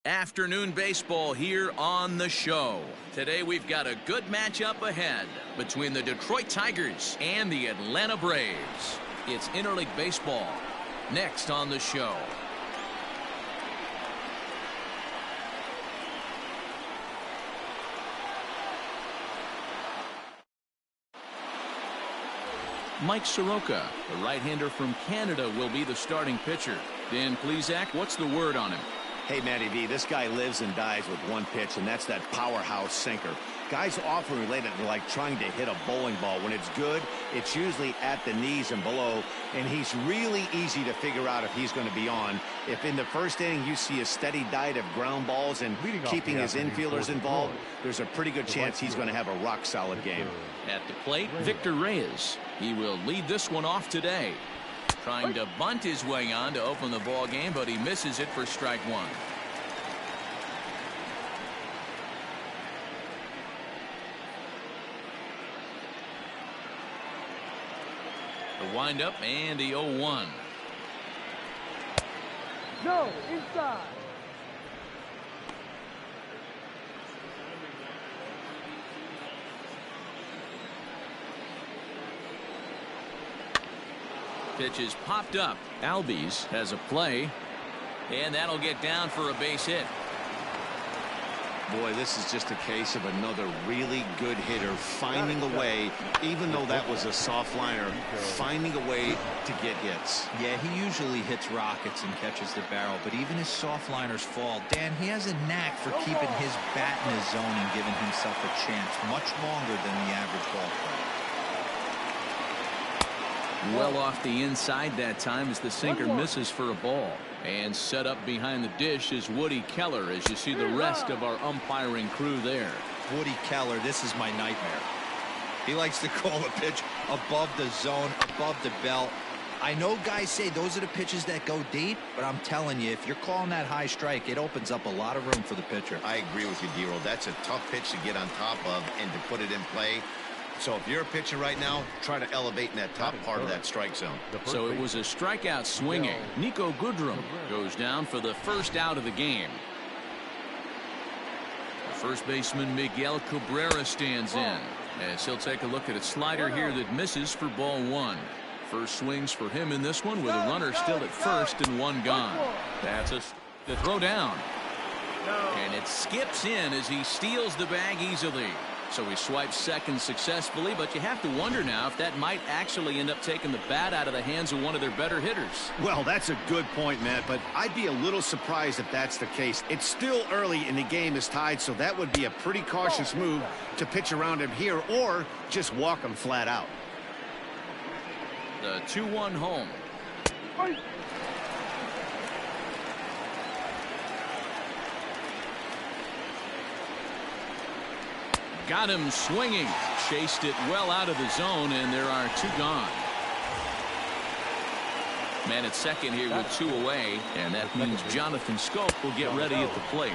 Afternoon baseball here on the show. Today we've got a good matchup ahead between the Detroit Tigers and the Atlanta Braves. It's interleague baseball next on the show. Mike Soroka, the right-hander from Canada, will be the starting pitcher. Dan Plesac, what's the word on him? Hey, Matty V, this guy lives and dies with one pitch, and that's that powerhouse sinker. Guys often relate it to like trying to hit a bowling ball. When it's good, it's usually at the knees and below, and he's really easy to figure out if he's going to be on. If in the first inning you see a steady diet of ground balls and keeping his infielders involved, there's a pretty good chance he's going to have a rock-solid game. At the plate, Victor Reyes. He will lead this one off today. Trying to bunt his way on to open the ball game, but he misses it for strike one. The windup and the 0-1. No, inside. Pitch is popped up. Albies has a play, and that'll get down for a base hit. Boy, this is just a case of another really good hitter finding a way, even though that was a soft liner, finding a way to get hits. Yeah, he usually hits rockets and catches the barrel, but even his soft liners fall. Dan, he has a knack for keeping his bat in his zone and giving himself a chance much longer than the average ball player. Well off the inside that time as the sinker misses for a ball. And set up behind the dish is Woody Keller as you see the rest of our umpiring crew there. Woody Keller, this is my nightmare. He likes to call a pitch above the zone, above the belt. I know guys say those are the pitches that go deep, but I'm telling you, if you're calling that high strike, it opens up a lot of room for the pitcher. I agree with you, D-Roll. That's a tough pitch to get on top of and to put it in play. So if you're a pitcher right now, try to elevate in that top part of that strike zone. So it was a strikeout swinging. Nico Goodrum goes down for the first out of the game. The first baseman Miguel Cabrera stands in as he'll take a look at a slider here that misses for ball one. First swings for him in this one with a runner still at first and one gone. That's the throw down. And it skips in as he steals the bag easily. So he swipes second successfully, but you have to wonder now if that might actually end up taking the bat out of the hands of one of their better hitters. Well, that's a good point, Matt, but I'd be a little surprised if that's the case. It's still early and the game is tied, so that would be a pretty cautious move to pitch around him here or just walk him flat out. The 2-1 home. Got him swinging. Chased it well out of the zone, and there are two gone. Man at second here with two away, and that means Jonathan Scope will get ready at the plate.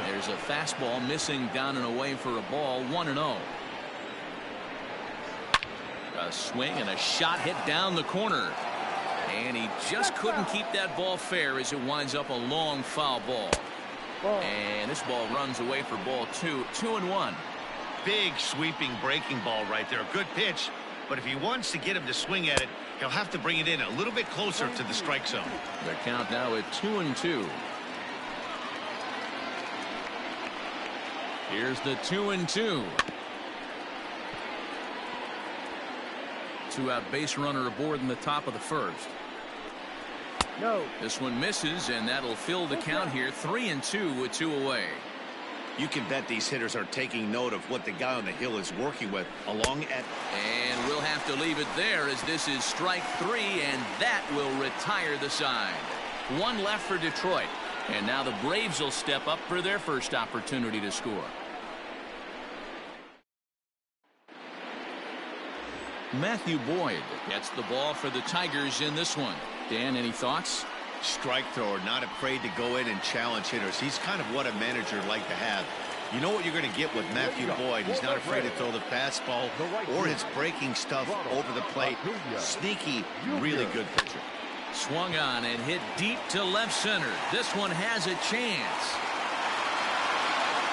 There's a fastball missing down and away for a ball, 1-0. A swing and a shot hit down the corner. And he just couldn't keep that ball fair as it winds up a long foul ball. And this ball runs away for ball two, 2-1. Big sweeping breaking ball right there. A good pitch, but if he wants to get him to swing at it, he'll have to bring it in a little bit closer to the strike zone. The count now at 2-2. Here's the 2-2. Two-out base runner aboard in the top of the first. No. This one misses, and that'll fill the count here. 3-2 with two away. You can bet these hitters are taking note of what the guy on the hill is working with along at. And we'll have to leave it there as this is strike three, and that will retire the side. One left for Detroit, and now the Braves will step up for their first opportunity to score. Matthew Boyd gets the ball for the Tigers in this one. Dan, any thoughts? Strike thrower, not afraid to go in and challenge hitters. He's kind of what a manager would like to have. You know what you're going to get with Matthew Boyd. He's not afraid to throw the fastball or his breaking stuff over the plate. Sneaky, really good pitcher. Swung on and hit deep to left center. This one has a chance.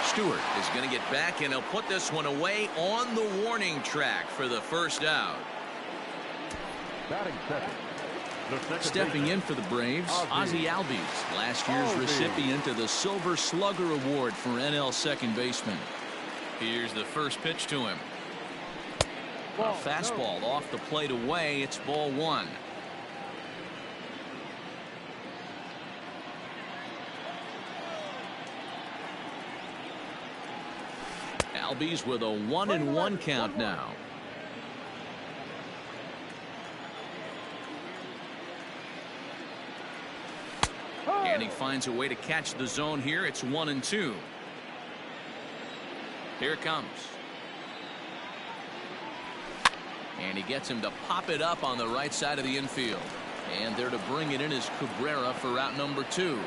Stewart is going to get back, and he'll put this one away on the warning track for the first out. Batting second. Stepping in for the Braves, Ozzie Albies, last year's recipient of the Silver Slugger Award for NL second baseman. Here's the first pitch to him. A fastball off the plate away. It's ball one. Albies with a 1-1 count now. And he finds a way to catch the zone here. It's 1-2. Here it comes. And he gets him to pop it up on the right side of the infield. And there to bring it in is Cabrera for route number 2.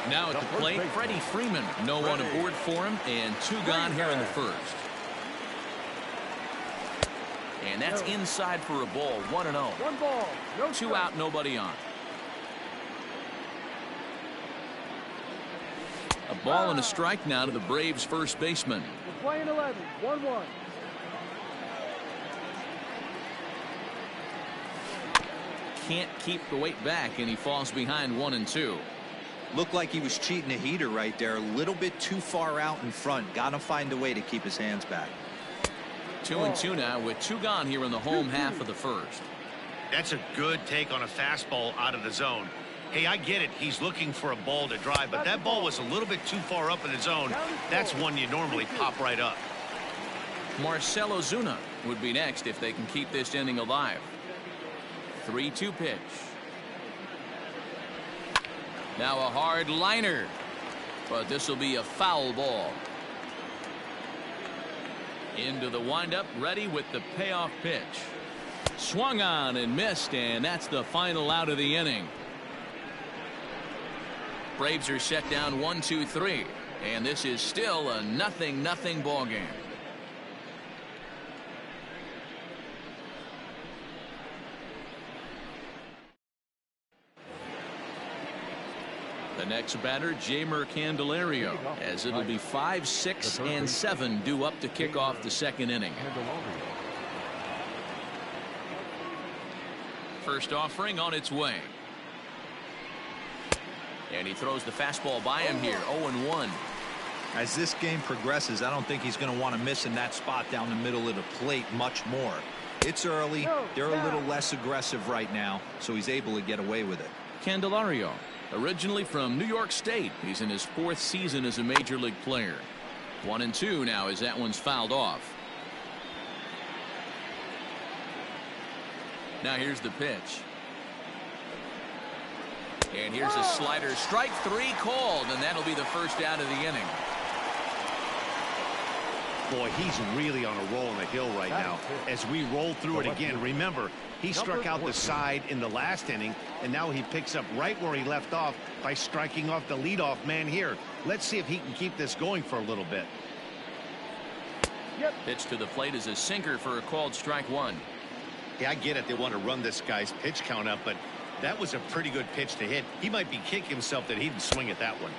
Now at the plate, Freddie Freeman. No one aboard for him, and 2 gone here in the first. And that's inside for a ball. 1-0. 1 ball. No 2 out, nobody on. A ball and a strike now to the Braves first baseman. We're playing 11. 1-1. Can't keep the weight back, and he falls behind 1-2. Looked like he was cheating a heater right there. A little bit too far out in front. Got to find a way to keep his hands back. 2-2 now with 2 gone here in the home half of the first. That's a good take on a fastball out of the zone. Hey, I get it. He's looking for a ball to drive, but that ball was a little bit too far up in the zone. That's one you normally pop right up. Marcell Ozuna would be next if they can keep this inning alive. 3-2 pitch. Now a hard liner, but this will be a foul ball. Into the windup, ready with the payoff pitch. Swung on and missed, and that's the final out of the inning. Braves are set down 1-2-3, and this is still a 0-0 ball game. The next batter, Jeimer Candelario, as it'll be 5, 6, and 7 due up to kick off the second inning. First offering on its way. And he throws the fastball by him here. 0-1. As this game progresses, I don't think he's going to want to miss in that spot down the middle of the plate much more. It's early. They're a little less aggressive right now, so he's able to get away with it. Candelario, originally from New York State. He's in his 4th season as a major league player. 1-2 now as that one's fouled off. Now here's the pitch. And here's a slider. Strike 3 called, and that'll be the first out of the inning. Boy, he's really on a roll on the hill right now. As we roll through it again, remember, he struck out the side in the last inning, and now he picks up right where he left off by striking off the leadoff man here. Let's see if he can keep this going for a little bit. Pitch to the plate is a sinker for a called strike 1. Yeah, I get it. They want to run this guy's pitch count up, but that was a pretty good pitch to hit. He might be kicking himself that he didn't swing at that one.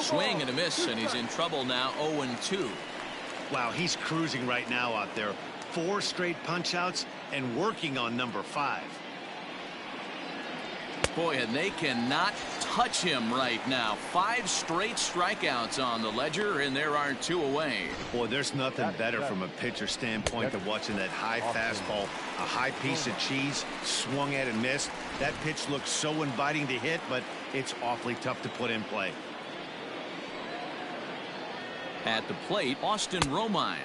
Swing and a miss, and he's in trouble now. 0-2. Wow, he's cruising right now out there. 4 straight punch outs and working on number 5. Boy, and they cannot touch him right now. 5 straight strikeouts on the ledger, and there are 2 away. Boy, there's nothing better from a pitcher standpoint than watching that high fastball, a high piece of cheese, swung at and missed. That pitch looks so inviting to hit, but it's awfully tough to put in play. At the plate, Austin Romine.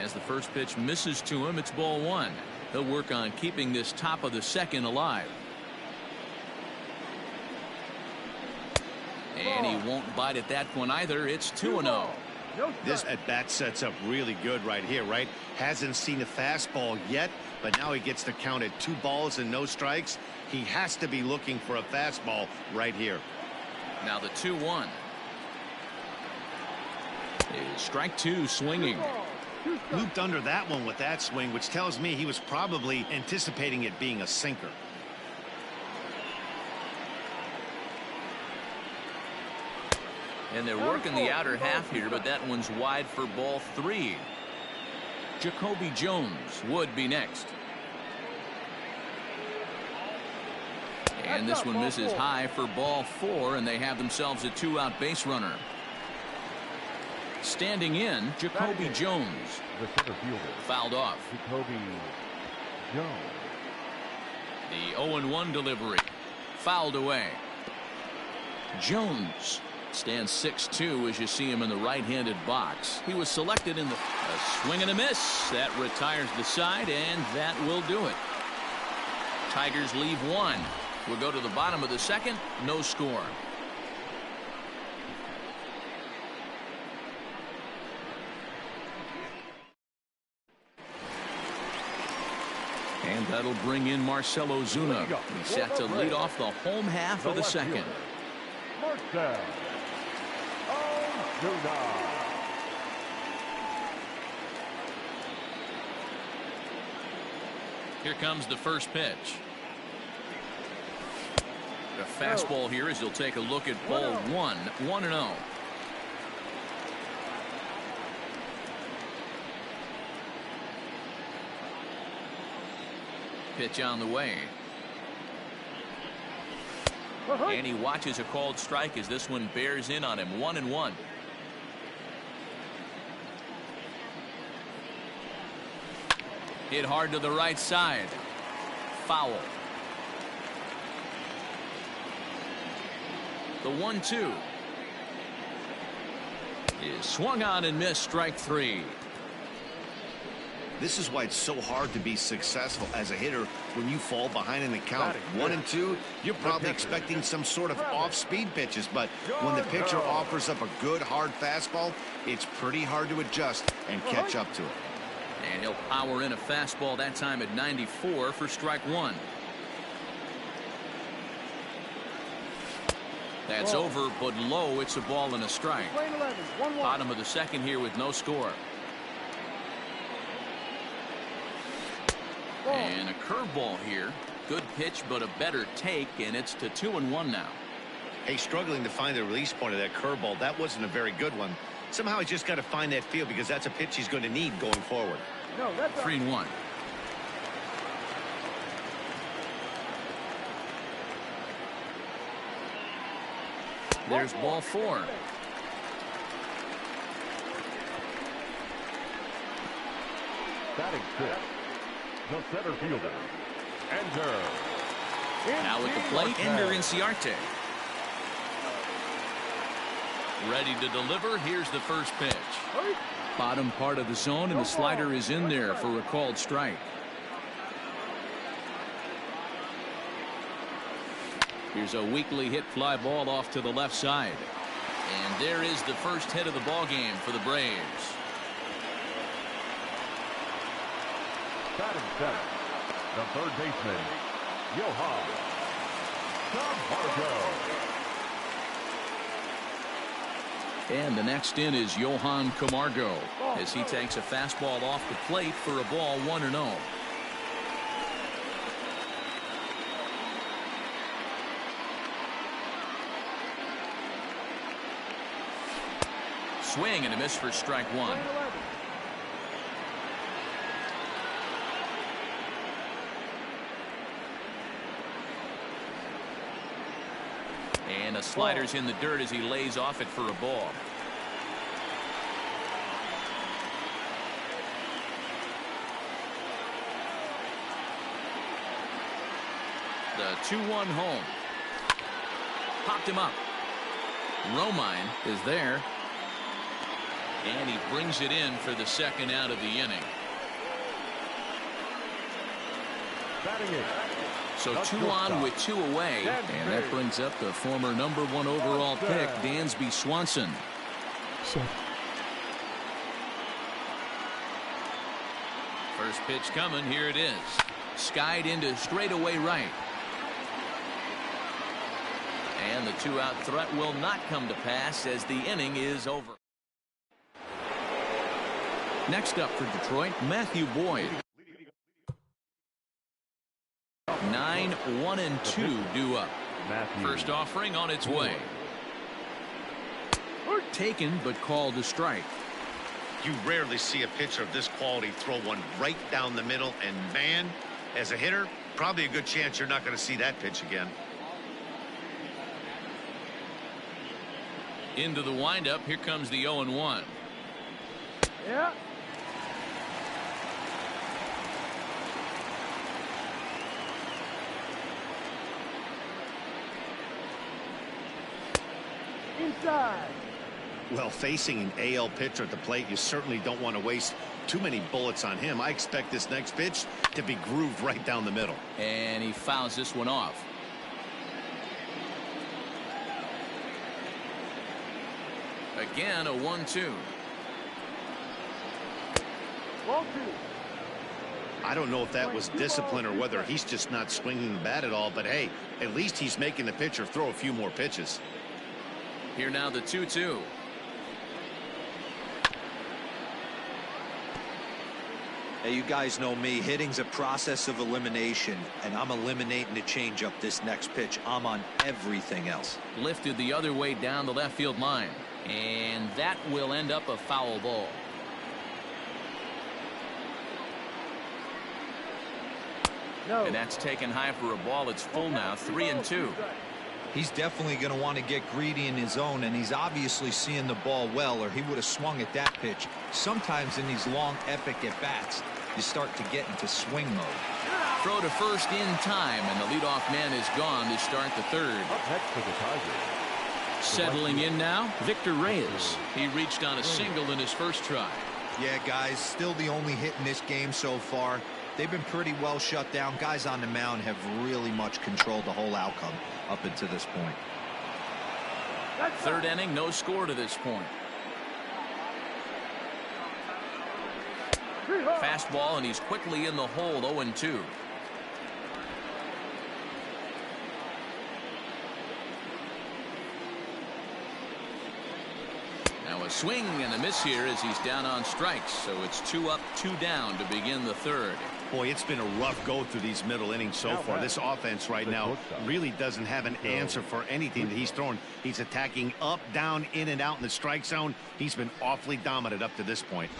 As the first pitch misses to him, it's ball 1. He'll work on keeping this top of the second alive. And he won't bite at that one either. It's 2-0. This at bat sets up really good right here, right? Hasn't seen a fastball yet, but now he gets to count at 2 balls and no strikes. He has to be looking for a fastball right here. Now the 2-1. Strike 2 swinging. Looped under that one with that swing, which tells me he was probably anticipating it being a sinker. And they're working the outer half here, but that one's wide for ball 3. Jacoby Jones would be next. And this one misses high for ball 4, and they have themselves a 2-out base runner. Standing in, Jacoby Jones. The center fielder. Fouled off. Jacoby Jones. The 0-1 delivery. Fouled away. Jones stands 6'2" as you see him in the right-handed box. He was selected in the swing and a miss. That retires the side, and that will do it. Tigers leave 1. We'll go to the bottom of the second. No score. And that'll bring in Marcell Ozuna. He's set to lead off the home half of the second. Marcell Ozuna. Here comes the first pitch. A fastball here as he'll take a look at ball 1. 1-0. Pitch on the way. And he watches a called strike as this one bears in on him. 1-1. Hit hard to the right side. Foul. The 1-2 is swung on and missed. Strike 3. This is why it's so hard to be successful as a hitter when you fall behind in the count. 1-2, you're probably expecting some sort of off-speed pitches, but when the pitcher offers up a good hard fastball, it's pretty hard to adjust and catch up to it. And he'll power in a fastball that time at 94 for strike 1. That's over, but low. It's a ball and a strike. Bottom of the second here with no score. And a curveball here. Good pitch, but a better take, and it's to 2-1 now. Hey, struggling to find the release point of that curveball. That wasn't a very good one. Somehow he's just got to find that feel because that's a pitch he's going to need going forward. 3-1. There's ball 4. Batting 6. The center fielder. Ender. Now at the plate, Ender Inciarte. Ready to deliver. Here's the first pitch. Bottom part of the zone, and the slider is in there for a called strike. Here's a weakly hit fly ball off to the left side. And there is the first hit of the ball game for the Braves. Batting 7. The third baseman, Johan Camargo. And the next in is Johan Camargo as he takes a fastball off the plate for a ball 1-0. Swing and a miss for strike 1. And a slider's in the dirt as he lays off it for a ball. The 2-1 home. Popped him up. Romine is there. And he brings it in for the second out of the inning. Batting 8. So 2 on with 2 away, and that brings up the former #1 overall pick, Dansby Swanson. First pitch coming. Here it is. Skied into straightaway right. And the 2-out threat will not come to pass as the inning is over. Next up for Detroit, Matthew Boyd. 9-1-2 due up. First offering on its way. Taken, but called a strike. You rarely see a pitcher of this quality throw one right down the middle, and man, as a hitter, probably a good chance you're not going to see that pitch again. Into the windup, here comes the 0-1. Yeah. Inside. Well, facing an AL pitcher at the plate, you certainly don't want to waste too many bullets on him. I expect this next pitch to be grooved right down the middle. And he fouls this one off. Again, a 1-2. Ball 2. I don't know if that was discipline or whether he's just not swinging the bat at all, but hey, at least he's making the pitcher throw a few more pitches. Here now the 2-2. Hey, you guys know me. Hitting's a process of elimination, and I'm eliminating the changeup this next pitch. I'm on everything else. Lifted the other way down the left field line. And that will end up a foul ball. No. And that's taken high for a ball. It's full now, 3-2. He's definitely going to want to get greedy in his zone, and he's obviously seeing the ball well, or he would have swung at that pitch. Sometimes in these long, epic at-bats, you start to get into swing mode. Throw to first in time, and the leadoff man is gone to start the third. Up next for the Tigers. Settling in now, Victor Reyes. He reached on a single in his first try. Yeah, guys, still the only hit in this game so far. They've been pretty well shut down. Guys on the mound have really much controlled the whole outcome up until this point. Third inning, no score to this point. Fastball, and he's quickly in the hole, 0-2. Now a swing and a miss here as he's down on strikes, so it's 2 up, 2 down to begin the third. Boy, it's been a rough go through these middle innings so far. This offense right now really doesn't have an answer for anything that he's throwing. He's attacking up, down, in and out in the strike zone. He's been awfully dominant up to this point.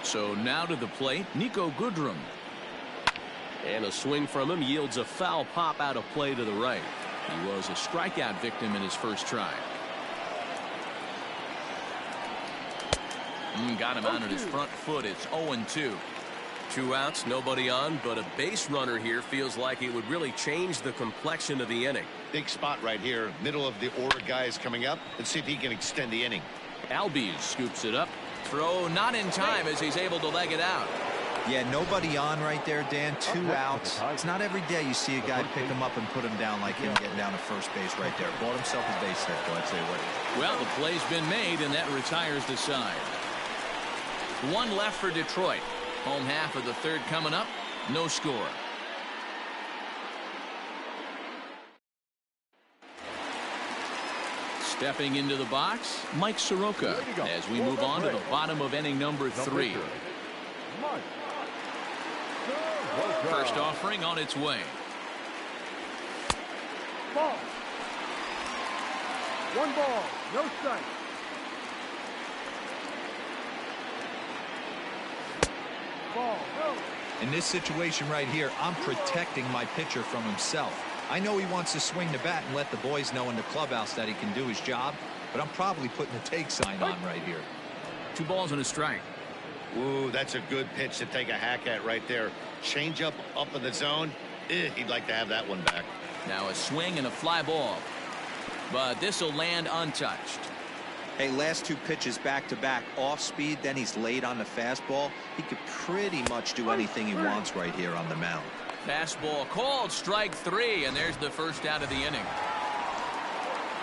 So now to the plate, Nico Goodrum. And a swing from him yields a foul pop out of play to the right. He was a strikeout victim in his first try. Got him out on his front foot. It's 0-2. 2 outs, nobody on, but a base runner here feels like it would really change the complexion of the inning. Big spot right here. Middle of the order guy is coming up. Let's see if he can extend the inning. Albies scoops it up. Throw not in time as he's able to leg it out. Yeah, nobody on right there, Dan. 2 outs. It's not every day you see a guy pick him up and put him down like him getting down to first base right there. Bought himself a base hit, though, I'd say what. Well, the play's been made, and that retires the side. 1 left for Detroit. Home half of the third coming up. No score. Stepping into the box, Mike Soroka, as we move on to the bottom of inning number 3. First offering on its way. Ball. 1 ball, no strike. Ball, no. In this situation right here, I'm protecting my pitcher from himself. I know he wants to swing the bat and let the boys know in the clubhouse that he can do his job, but I'm probably putting a take sign on right here. 2 balls and a strike. Ooh, that's a good pitch to take a hack at right there. Change up in the zone. He'd like to have that one back. Now a swing and a fly ball. But this will land untouched. Hey, last 2 pitches back-to-back off speed, then he's late on the fastball. He could pretty much do anything he wants right here on the mound. Fastball called, strike 3, and there's the first out of the inning.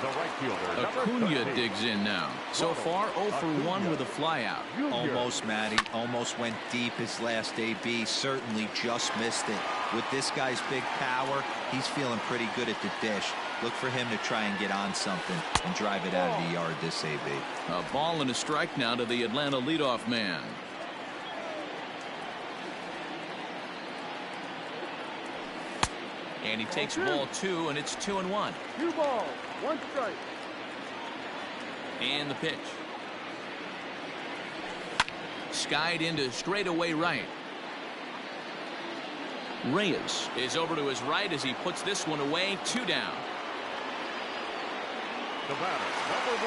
The right fielder, Acuna digs in now. So far, 0 for 1 with a flyout. Almost, Matty. Almost went deep his last AB. Certainly just missed it. With this guy's big power, he's feeling pretty good at the dish. Look for him to try and get on something and drive it out of the yard this AB. A ball and a strike now to the Atlanta leadoff man. And he takes ball 2, and it's 2-1. 2 balls, 1 strike. And the pitch. Skied into straightaway right. Reyes is over to his right as he puts this one away. 2 down.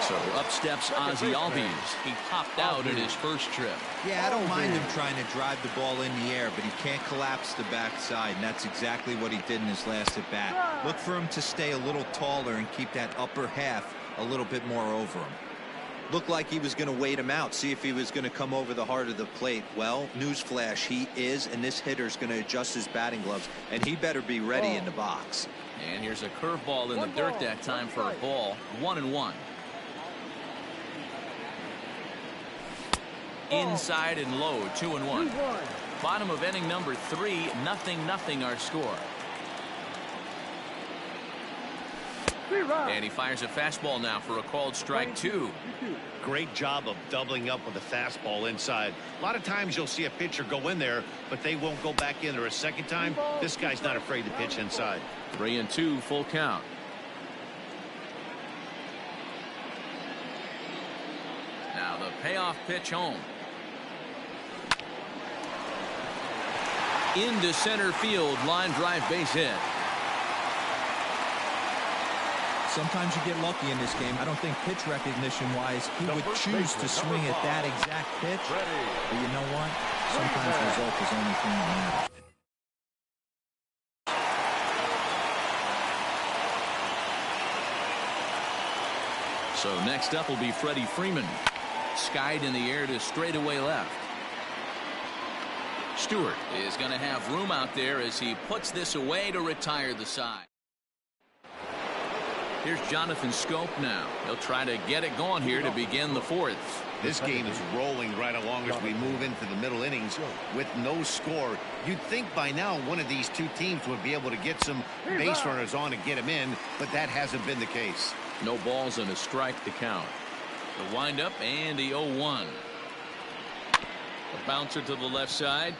So up steps Ozzie Albies. He popped out in his first trip. Yeah, I don't mind him trying to drive the ball in the air, but he can't collapse the backside, and that's exactly what he did in his last at bat. Look for him to stay a little taller and keep that upper half a little bit more over him. Looked like he was going to wait him out, see if he was going to come over the heart of the plate. Well, newsflash, he is, and this hitter's going to adjust his batting gloves, and he better be ready in the box. And here's a curveball in the dirt that time for a ball. 1-1. Inside and low. 2-1. Bottom of inning number 3. 0-0 our score. And he fires a fastball now for a called strike 2. Great job of doubling up with a fastball inside. A lot of times you'll see a pitcher go in there, but they won't go back in there a second time. This guy's not afraid to pitch inside. 3-2, full count. Now the payoff pitch home. Into center field, line drive, base hit. Sometimes you get lucky in this game. I don't think pitch recognition-wise he would choose to swing at that exact pitch. But you know what? Sometimes the result is the only thing that matters. So next up will be Freddie Freeman. Skied in the air to straightaway left. Stewart is going to have room out there as he puts this away to retire the side. Here's Jonathan Scope now. He'll try to get it going here to begin the 4th. This game is rolling right along as we move into the middle innings with no score. You'd think by now one of these two teams would be able to get some base runners on and get them in, but that hasn't been the case. No balls and a strike to count. The windup and the 0-1. A bouncer to the left side.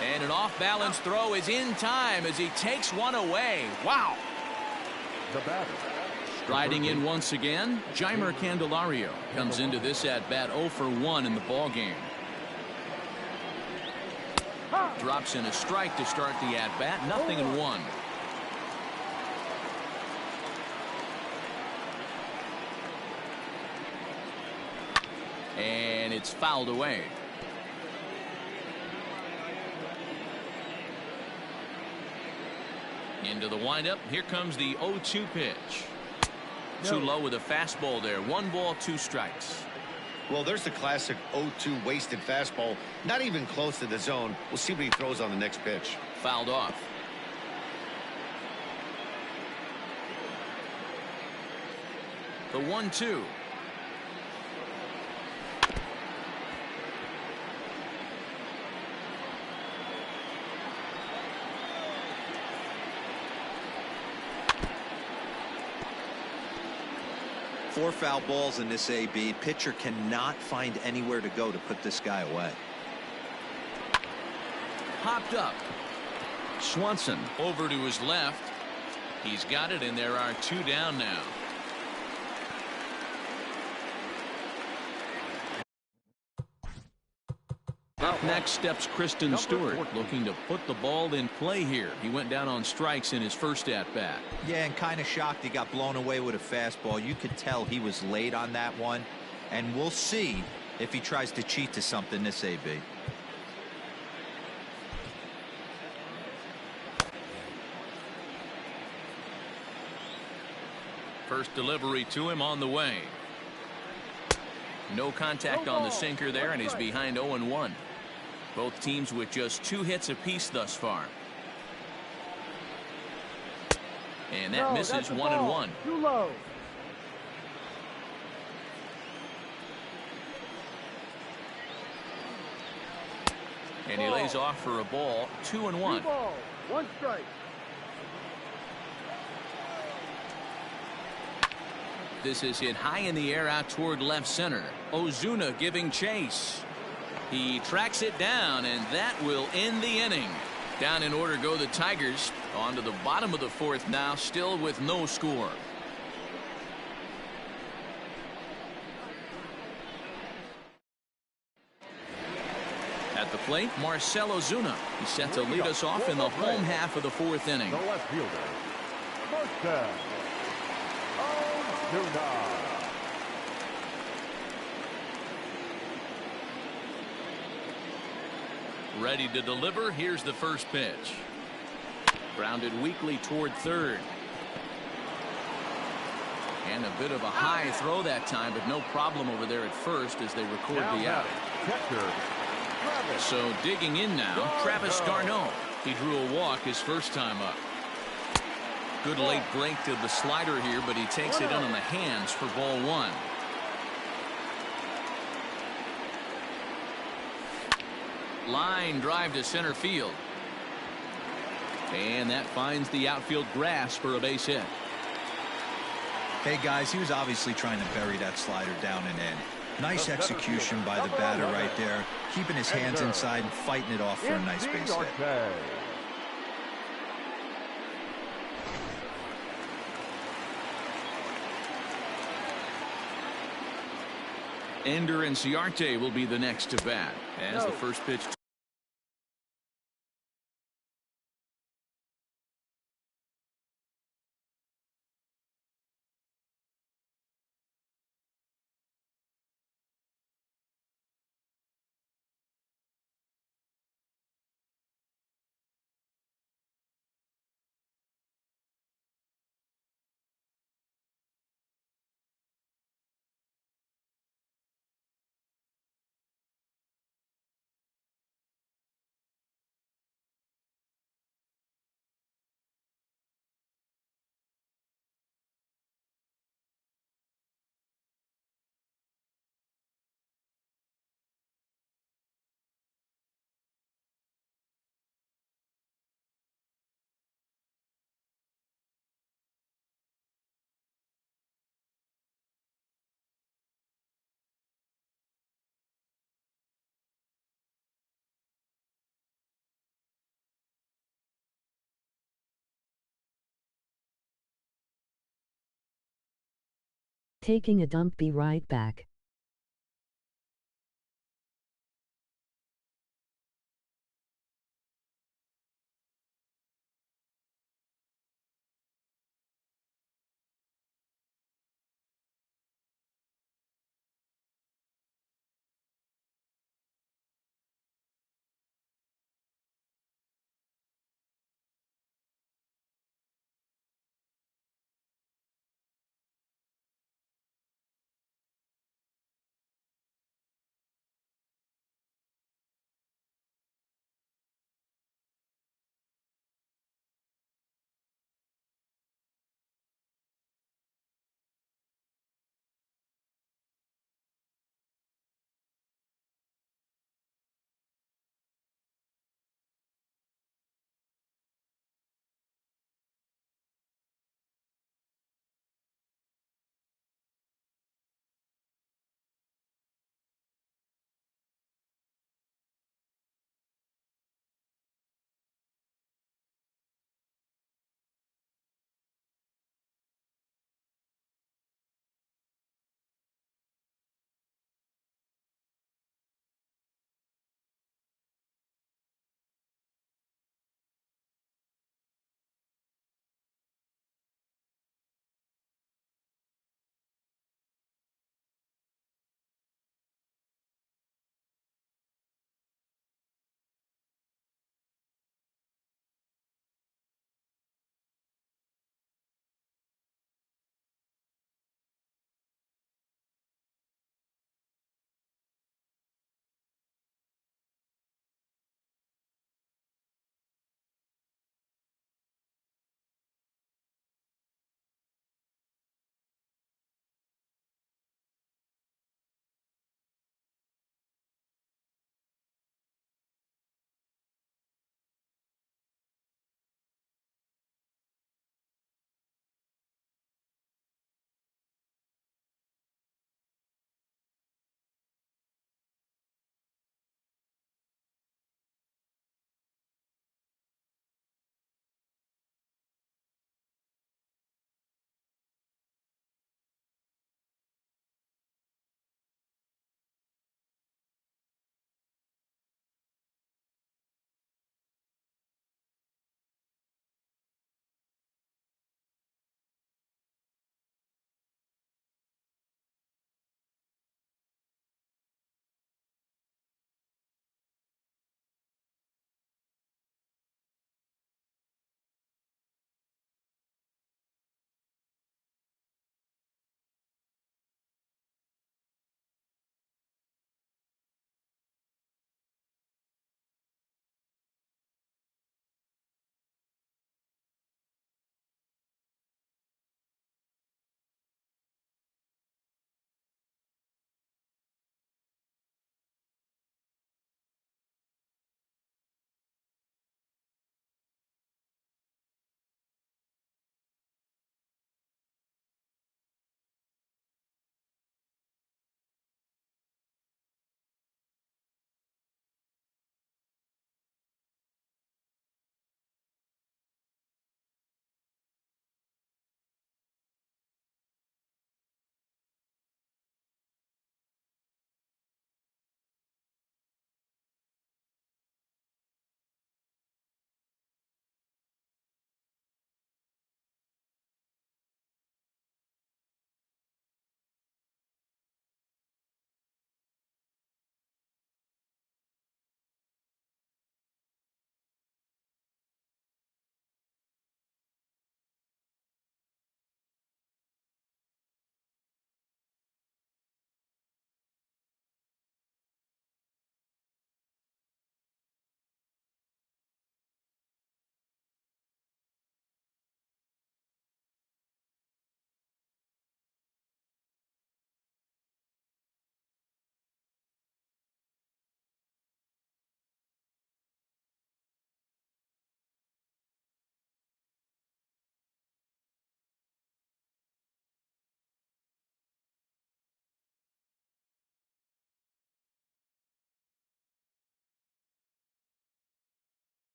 And an off-balance throw is in time as he takes one away. Wow. The batter. Striding in once again, Jeimer Candelario comes into this at-bat 0 for 1 in the ballgame. Drops in a strike to start the at-bat, 0-1. And it's fouled away. Into the windup. Here comes the 0-2 pitch. Too low with a fastball there. 1 ball, 2 strikes. Well, there's the classic 0-2 wasted fastball. Not even close to the zone. We'll see what he throws on the next pitch. Fouled off. The 1-2. Four foul balls in this AB. Pitcher cannot find anywhere to go to put this guy away. Popped up. Swanson over to his left. He's got it, and there are 2 down now. Up next steps Kristen Stewart, looking to put the ball in play here. He went down on strikes in his first at-bat. Yeah, and kind of shocked he got blown away with a fastball. You could tell he was late on that one, and we'll see if he tries to cheat to something this AB. First delivery to him on the way. No contact on the sinker there, and he's behind 0-1. Both teams with just 2 hits apiece thus far. And that misses. 1-1. Too low. And he lays off for a ball. 2-1. 2 balls, 1 strike. This is hit high in the air out toward left center. Ozuna giving chase. He tracks it down, and that will end the inning. Down in order go the Tigers. On to the bottom of the fourth now, still with no score. At the plate, Marcell Ozuna. He's set to lead us off in the home half of the fourth inning. The left fielder, Marcell Ozuna. Ready to deliver. Here's the first pitch. Grounded weakly toward third. And a bit of a high throw that time, but no problem over there at first as they record the out. So digging in now, Travis Garneau. He drew a walk his first time up. Good late break to the slider here, but he takes it in on the hands for ball one. Line drive to center field. And that finds the outfield grass for a base hit. Hey, guys, he was obviously trying to bury that slider down and in. Nice execution by the batter right there, keeping his hands inside and fighting it off for a nice base hit. Ender Inciarte will be the next to bat as the first pitch Taking a dump. Be right back.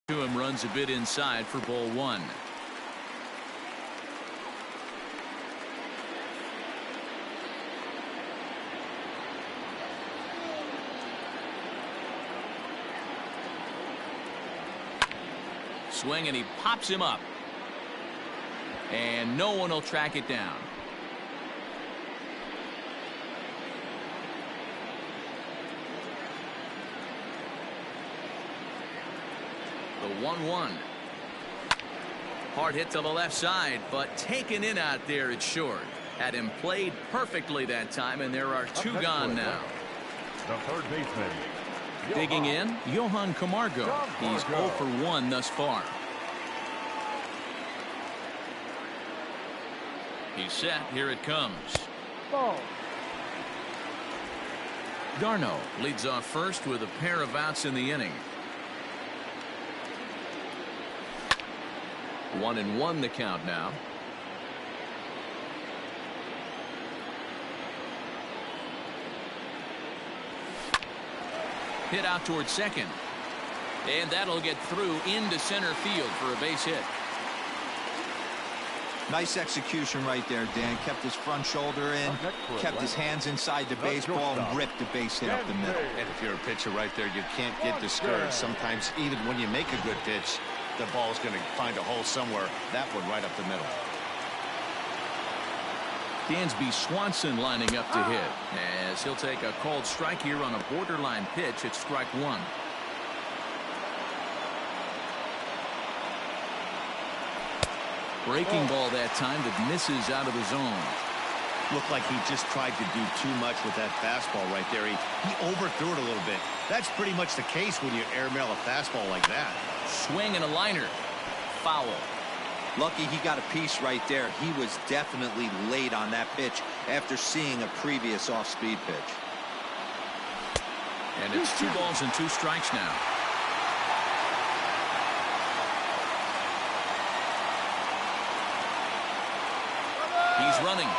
To him, runs a bit inside for ball one. Swing, and he pops him up. And no one will track it down. The 1-1. Hard hit to the left side, but taken in out there, it's short. Had him played perfectly that time, and there are two gone now. The third baseman. Digging in, Johan Camargo. He's 0 for 1 thus far. He's set. Here it comes. Ball. Darno leads off first with a pair of outs in the inning. 1-1 the count now. Hit out towards second. And that'll get through into center field for a base hit. Nice execution right there, Dan. Kept his front shoulder in, kept his hands inside the baseball, and ripped the base hit up the middle. And if you're a pitcher right there, you can't get discouraged. Sometimes even when you make a good pitch, the ball's going to find a hole somewhere. That one right up the middle. Dansby Swanson lining up to hit, as he'll take a called strike here on a borderline pitch at strike one. Breaking ball that time that misses out of the zone. Looked like he just tried to do too much with that fastball right there. He overthrew it a little bit. That's pretty much the case when you airmail a fastball like that. Swing and a liner. Foul. Lucky he got a piece right there. He was definitely late on that pitch after seeing a previous off-speed pitch. And it's 2 balls and 2 strikes now. He's running.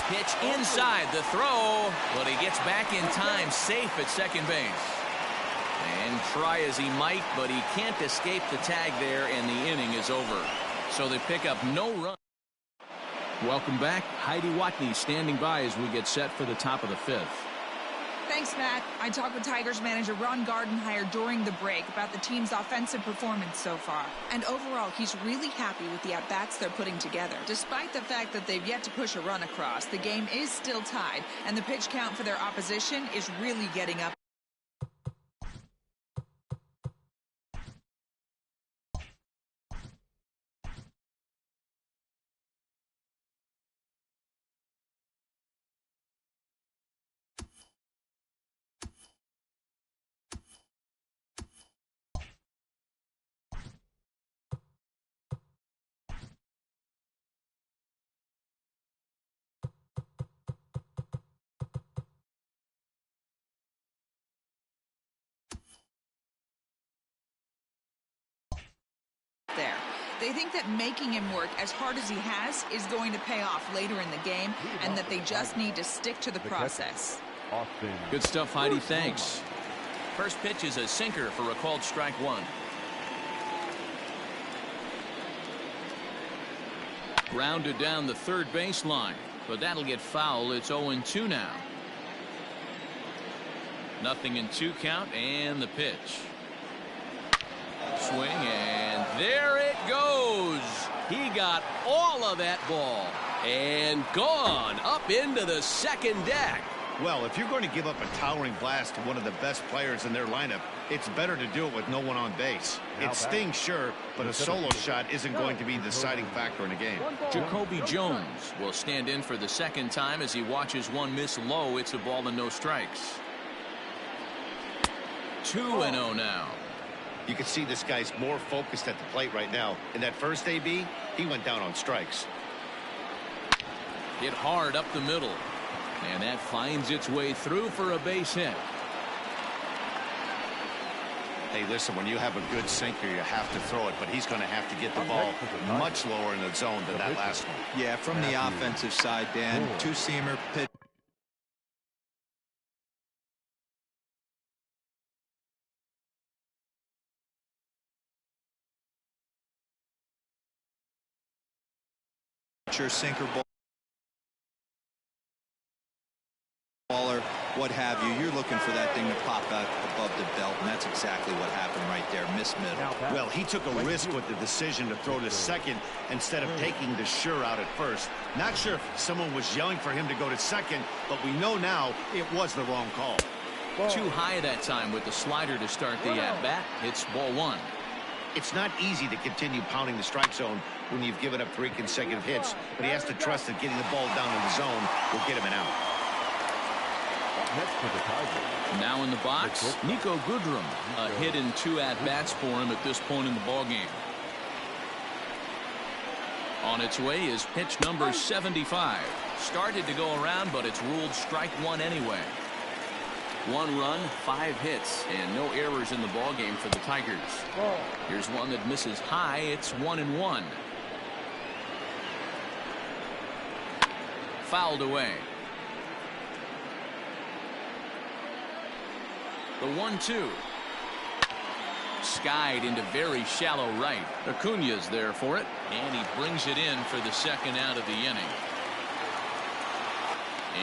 Pitch inside the throw, but he gets back in time, safe at second base. And try as he might, but he can't escape the tag there, and the inning is over. So they pick up no run. Welcome back. Heidi Watney standing by as we get set for the top of the 5th. Thanks, Matt. I talked with Tigers manager Ron Gardenhire during the break about the team's offensive performance so far. And overall, he's really happy with the at-bats they're putting together. Despite the fact that they've yet to push a run across, the game is still tied, and the pitch count for their opposition is really getting up. There. They think that making him work as hard as he has is going to pay off later in the game, and that they just need to stick to the process. Good stuff, Heidi. Thanks. First pitch is a sinker for a called strike one. Grounded down the third baseline, but that'll get foul. It's 0-2 now. 0-2 count, and the pitch. Swing, and there it goes. He got all of that ball and gone up into the second deck. Well, if you're going to give up a towering blast to one of the best players in their lineup, it's better to do it with no one on base. It stings, sure, but a solo shot isn't going to be the deciding factor in a game. Jacoby Jones will stand in for the second time as he watches one miss low. It's a ball and no strikes. 2-0 now. You can see this guy's more focused at the plate right now. In that first AB, he went down on strikes. Hit hard up the middle. And that finds its way through for a base hit. Hey, listen, when you have a good sinker, you have to throw it, but he's going to have to get the ball much lower in the zone than that last one. Yeah, from the offensive side, Dan, two-seamer pitch. sinker baller, what have you. You're looking for that thing to pop out above the belt, and that's exactly what happened right there. Miss middle. Well, he took a risk with the decision to throw to second instead of taking the sure out at first. Not sure if someone was yelling for him to go to second, but we know now it was the wrong call. Too high that time with the slider to start the at-bat. It's ball one. It's not easy to continue pounding the strike zone when you've given up 3 consecutive hits, but he has to trust that getting the ball down to the zone will get him an out. Next for the Tigers. Now in the box, Nico Goodrum. A hit and 2 at-bats for him at this point in the ballgame. On its way is pitch number 75. Started to go around, but it's ruled strike one anyway. 1 run, 5 hits, and no errors in the ballgame for the Tigers. Here's one that misses high. It's 1-1. Fouled away. The 1-2. Skied into very shallow right. Acuña's there for it, and he brings it in for the second out of the inning.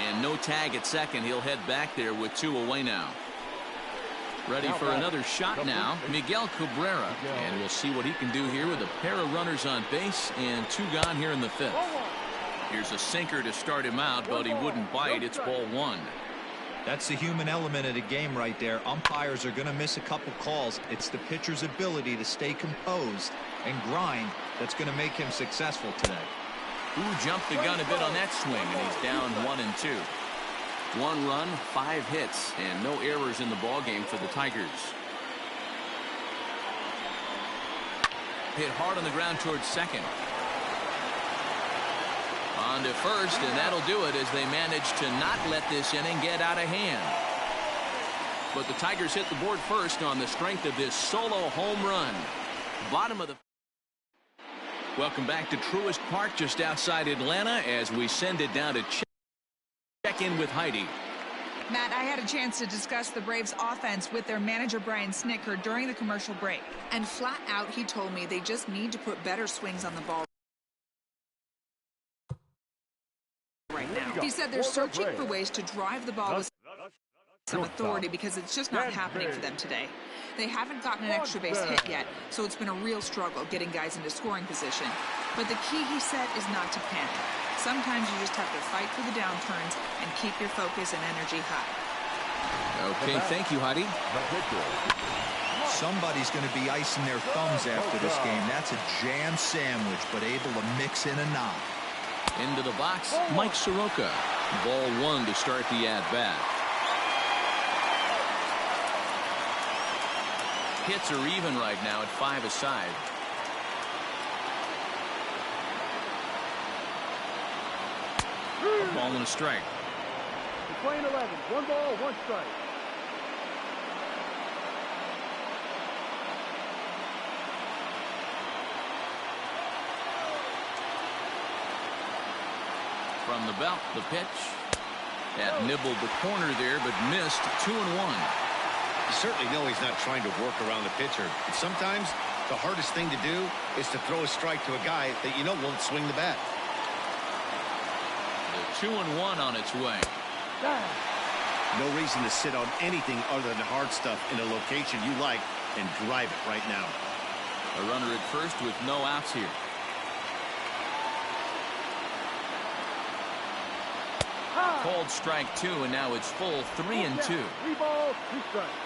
And no tag at second. He'll head back there with 2 away now. Ready for another shot now, Miguel Cabrera. And we'll see what he can do here with a pair of runners on base and 2 gone here in the 5th. Here's a sinker to start him out, but he wouldn't bite. It's ball 1. That's the human element of the game right there. Umpires are going to miss a couple calls. It's the pitcher's ability to stay composed and grind that's going to make him successful today. Who jumped the gun a bit on that swing, and he's down 1-2. 1 run, 5 hits, and no errors in the ballgame for the Tigers. Hit hard on the ground towards second. On to first, and that'll do it as they manage to not let this inning get out of hand. But the Tigers hit the board first on the strength of this solo home run. Bottom of the... Welcome back to Truist Park just outside Atlanta as we send it down to check in with Heidi. Matt, I had a chance to discuss the Braves offense with their manager Brian Snitker during the commercial break. And flat out, he told me they just need to put better swings on the ball right now. He said they're searching for ways to drive the ball with some authority because it's just not happening for them today. They haven't gotten an extra base hit yet, so it's been a real struggle getting guys into scoring position. But the key, he said, is not to panic. Sometimes you just have to fight through the downturns and keep your focus and energy high. Okay, thank you, Heidi. Somebody's going to be icing their thumbs after this game. That's a jam sandwich, but able to mix in a nod. Into the box, Mike Soroka. Ball 1 to start the at-bat. Hits are even right now at 5 aside. A ball and a strike. You're playing 11. 1 ball, 1 strike. From the belt, the pitch. That nibbled the corner there, but missed. 2-1. You certainly know he's not trying to work around the pitcher. But sometimes the hardest thing to do is to throw a strike to a guy that you know won't swing the bat. The 2-1 on its way. No reason to sit on anything other than hard stuff in a location you like and drive it right now. A runner at first with no outs here. Called strike 2, and now it's full 3-2. 3 balls, 2 strikes.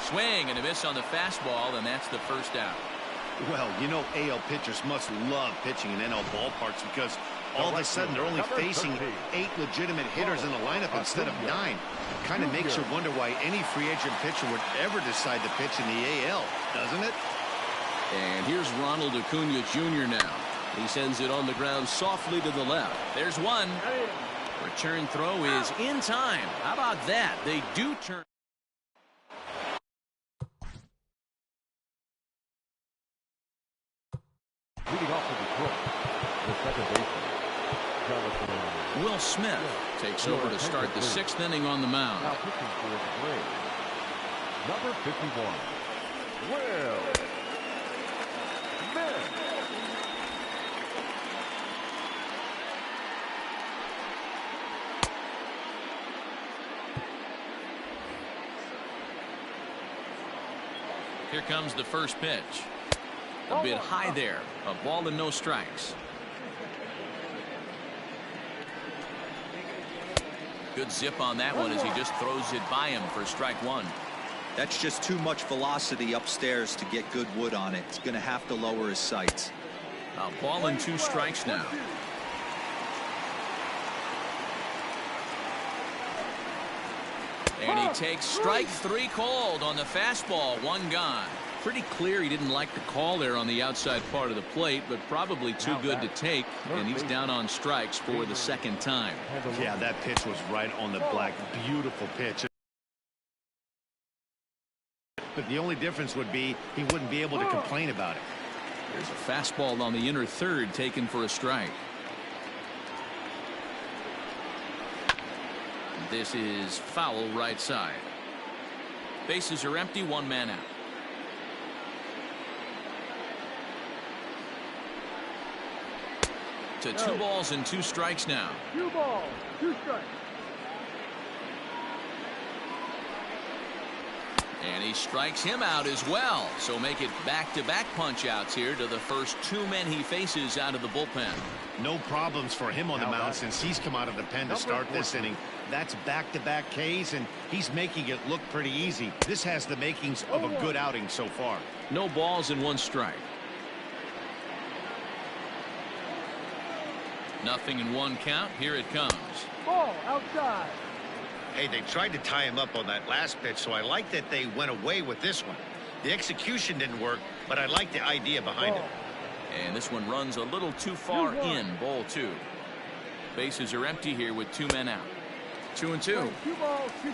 Swing and a miss on the fastball, and that's the first out. Well, you know AL pitchers must love pitching in NL ballparks because all of a sudden they're only facing 8 legitimate hitters in the lineup instead of 9. Kind of makes you wonder why any free agent pitcher would ever decide to pitch in the AL, doesn't it? And here's Ronald Acuña Jr. now. He sends it on the ground softly to the left. There's one. Return throw is in time. How about that? They do turn. Leading off with the second baseman, Jonathan. Will Smith takes over to start the 6th inning on the mound. Now pitching for the Braves, number 51. Will Smith. Here comes the first pitch. A bit high there. A ball and no strikes. Good zip on that one as he just throws it by him for strike one. That's just too much velocity upstairs to get good wood on it. He's going to have to lower his sights. A ball and 2 strikes now. And he takes strike 3 called on the fastball. 1 gone. Pretty clear he didn't like the call there on the outside part of the plate, but probably too good to take, and he's down on strikes for the 2nd time. Yeah, that pitch was right on the black. Beautiful pitch. But the only difference would be he wouldn't be able to complain about it. There's a fastball on the inner third taken for a strike. This is foul right side. Bases are empty, 1 man out. To 2 balls and 2 strikes now. 2 balls, 2 strikes. And he strikes him out as well. So make it back-to-back punch-outs here to the first 2 men he faces out of the bullpen. No problems for him on the mound since he's come out of the pen to start this inning. That's back-to-back Ks, and he's making it look pretty easy. This has the makings of a good outing so far. No balls and 1 strike. Nothing in 1 count. Here it comes. Ball outside. Hey, they tried to tie him up on that last pitch, so I like that they went away with this one. The execution didn't work, but I like the idea behind it. And this one runs a little too far in. Ball 2. Bases are empty here with 2 men out. 2-2.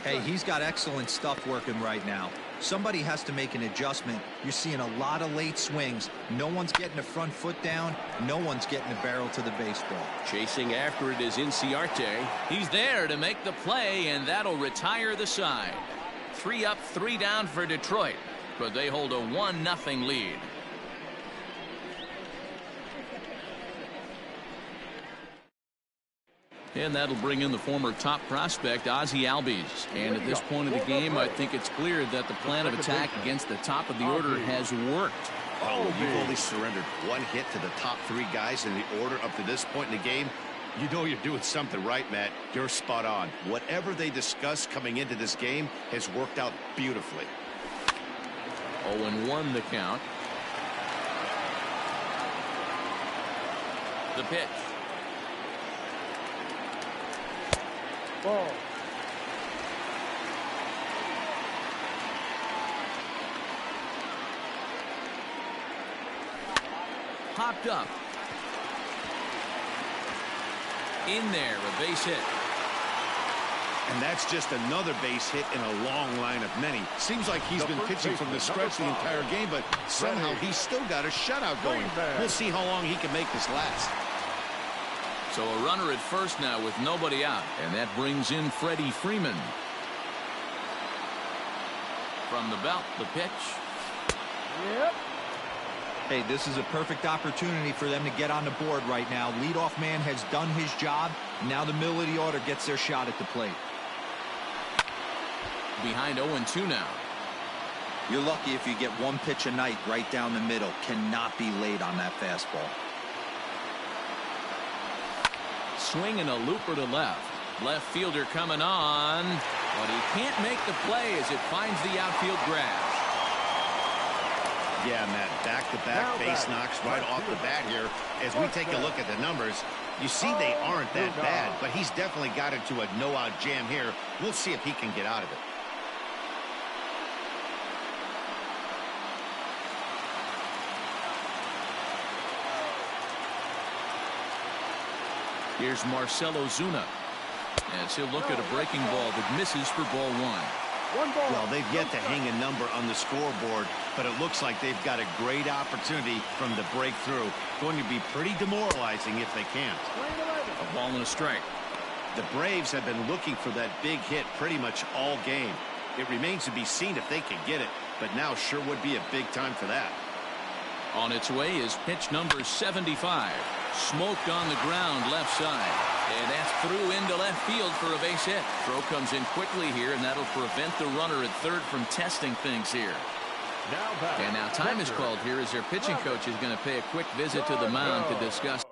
Hey, he's got excellent stuff working right now. Somebody has to make an adjustment. You're seeing a lot of late swings. No one's getting the front foot down. No one's getting the barrel to the baseball. Chasing after it is Inciarte. He's there to make the play, and that'll retire the side. 3 up, 3 down for Detroit, but they hold a 1-0 lead. And that'll bring in the former top prospect, Ozzie Albies. And at this point of the game, I think it's clear that the plan of attack against the top of the order has worked. Oh, you've only surrendered 1 hit to the top 3 guys in the order up to this point in the game. You know you're doing something right, Matt. You're spot on. Whatever they discussed coming into this game has worked out beautifully. 0-1 the count. The pitch. Ball. Popped up. In there, a base hit. And that's just another base hit in a long line of many. Seems like he's been pitching from the stretch the entire game, but somehow he's still got a shutout going. We'll see how long he can make this last. So a runner at first now with nobody out, and that brings in Freddie Freeman. From the belt, the pitch. Yep. Hey, this is a perfect opportunity for them to get on the board right now. Leadoff man has done his job. Now the middle of the order gets their shot at the plate. Behind 0-2 now. You're lucky if you get 1 pitch a night right down the middle. Cannot be late on that fastball. Swing and a looper to left. Left fielder coming on, but he can't make the play as it finds the outfield grass. Yeah, Matt, back-to-back base knocks right off the bat here. As we take a look at the numbers, you see they aren't that bad, but he's definitely got into a no-out jam here. We'll see if he can get out of it. Here's Marcell Ozuna as he'll look at a breaking ball that misses for ball 1. Well, they've yet to hang a number on the scoreboard, but it looks like they've got a great opportunity from the breakthrough. Going to be pretty demoralizing if they can't. A ball and a strike. The Braves have been looking for that big hit pretty much all game. It remains to be seen if they can get it. but now sure would be a big time for that. On its way is pitch number 75. Smoked on the ground left side. And that's through into left field for a base hit. Throw comes in quickly here, and that'll prevent the runner at third from testing things here. And now time is called here as their pitching coach is going to pay a quick visit to the mound to discuss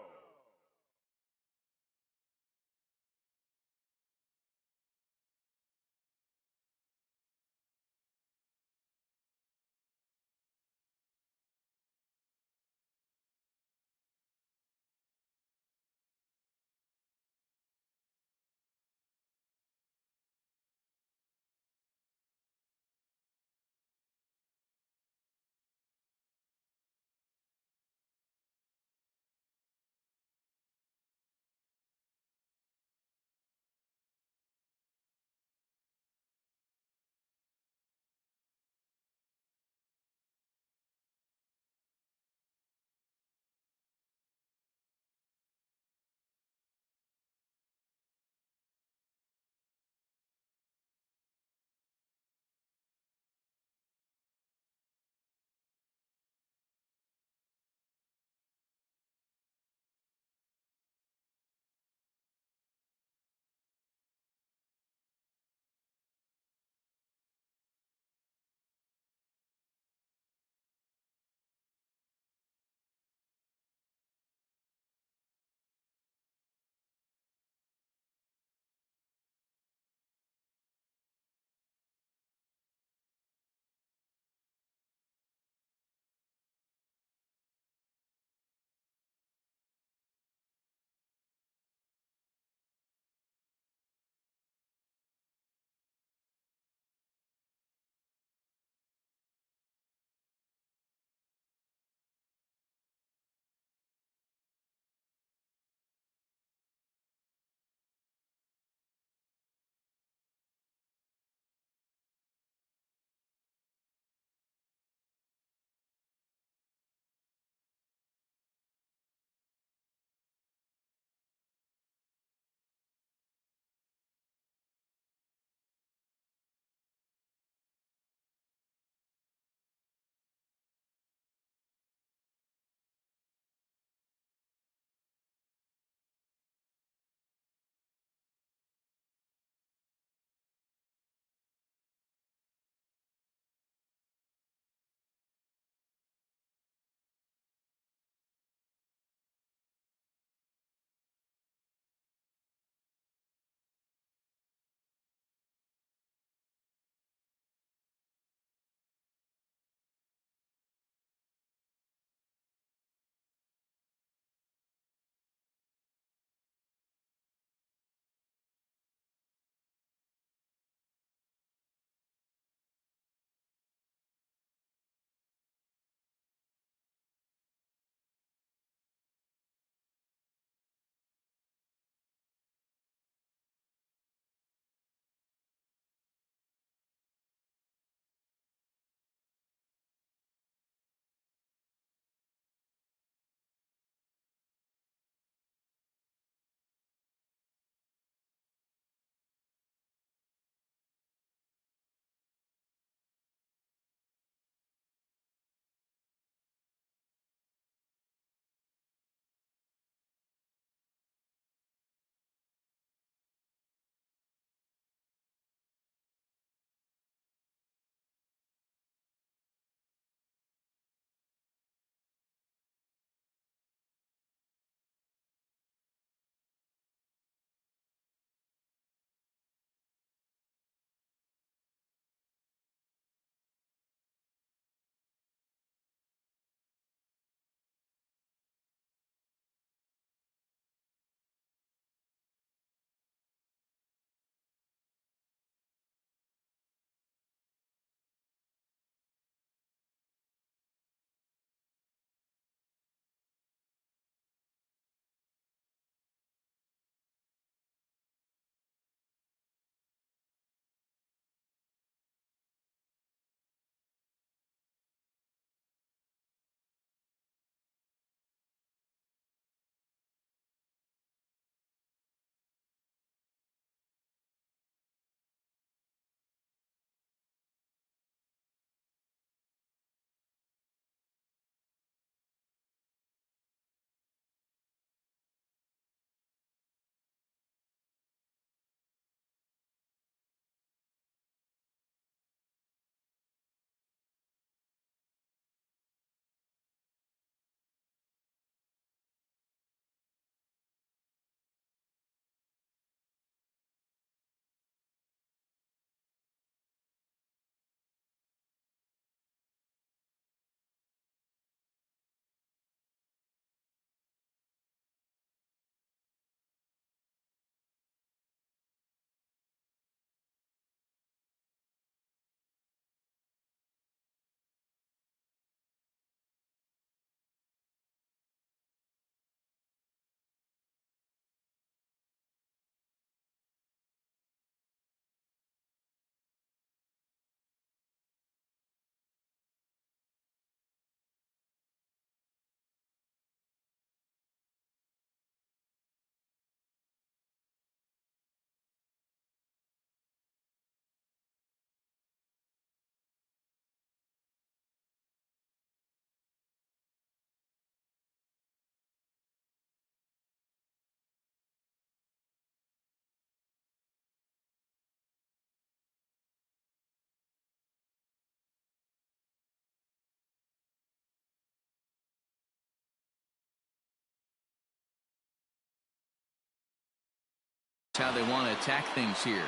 How they want to attack things here.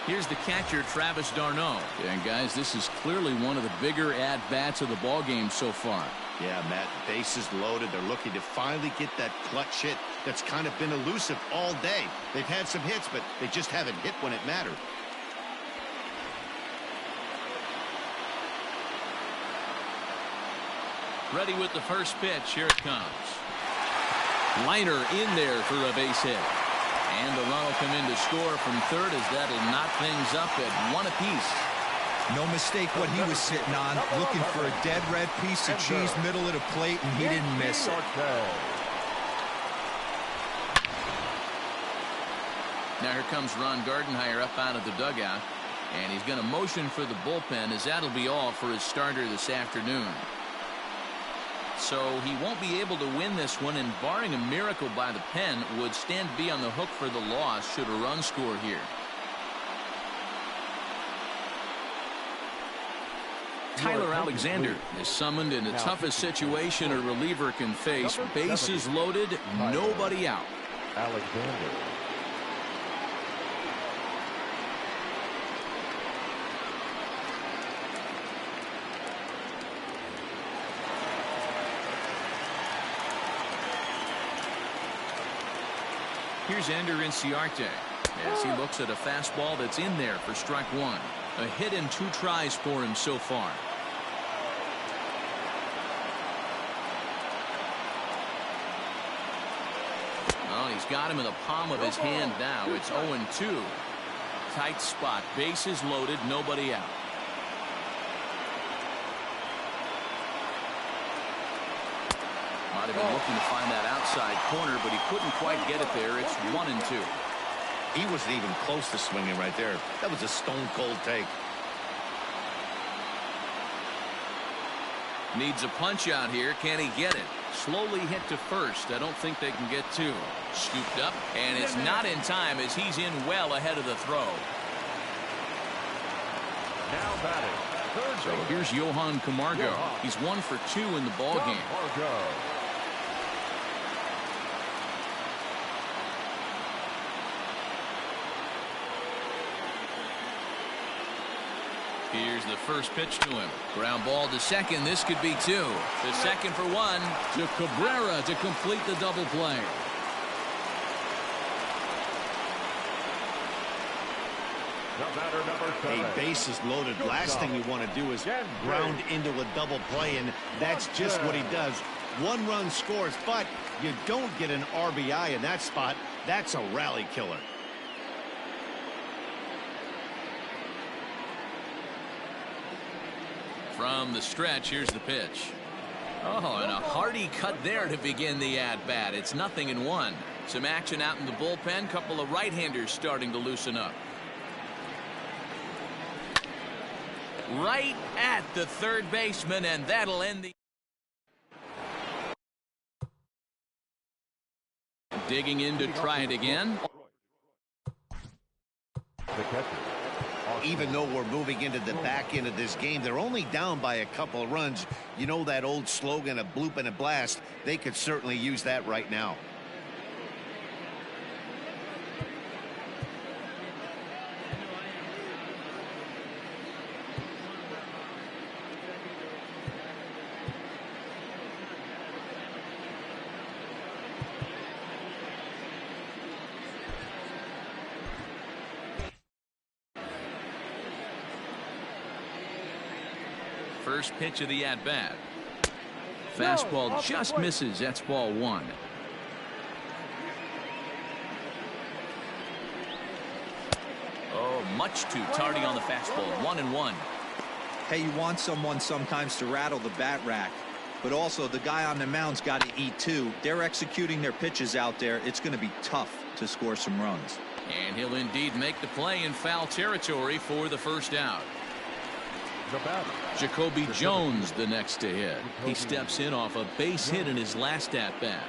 Here's the catcher, Travis d'Arnaud. And guys, this is clearly one of the bigger at-bats of the ball game so far. Yeah, Matt, bases loaded. They're looking to finally get that clutch hit that's kind of been elusive all day. They've had some hits, but they just haven't hit when it mattered. Ready with the first pitch. Here it comes. Liner in there for a base hit. And the run will come in to score from third as that'll knock things up at 1 apiece. No mistake what he was sitting on, looking for a dead red piece of cheese middle of the plate, and he didn't miss it. Now here comes Ron Gardenhire up out of the dugout, and he's going to motion for the bullpen as that'll be all for his starter this afternoon. So he won't be able to win this one, and barring a miracle by the pen, would stand to be on the hook for the loss should a run score here. Tyler Alexander is summoned in the toughest situation a reliever can face. Bases loaded, nobody out. Alexander. Here's Ender Inciarte as he looks at a fastball that's in there for strike one. A hit and 2 tries for him so far. Oh, he's got him in the palm of his hand now. It's 0-2. Tight spot. Bases loaded. Nobody out. Might have been looking to find that outside corner, but he couldn't quite get it there. It's 1-2. He wasn't even close to swinging right there. That was a stone-cold take. Needs a punch out here. Can he get it? Slowly hit to first. I don't think they can get 2. Scooped up, and it's not in time as he's in well ahead of the throw. Now batting. So here's Johan Camargo. He's 1 for 2 in the ball game. Here's the first pitch to him. Ground ball to second. This could be 2. The second for 1 to Cabrera to complete the double play. A bases loaded. Last thing you want to do is ground into a double play, and that's just what he does. 1 run scores, but you don't get an RBI in that spot. That's a rally killer. From the stretch, here's the pitch. Oh, and a hearty cut there to begin the at-bat. It's 0-1. Some action out in the bullpen. Couple of right-handers starting to loosen up. Right at the third baseman, and that'll end the... Digging in to try it again. The catcher. Even though we're moving into the back end of this game, they're only down by a couple of runs. You know that old slogan, a bloop and a blast. They could certainly use that right now. First pitch of the at-bat. Fastball just misses. That's ball 1. Oh, much too tardy on the fastball. 1-1. Hey, you want someone sometimes to rattle the bat rack, but also the guy on the mound's got to eat too. They're executing their pitches out there. It's going to be tough to score some runs. And he'll indeed make the play in foul territory for the first out. Jacoby Jones the next to hit. He steps in off a base hit in his last at-bat.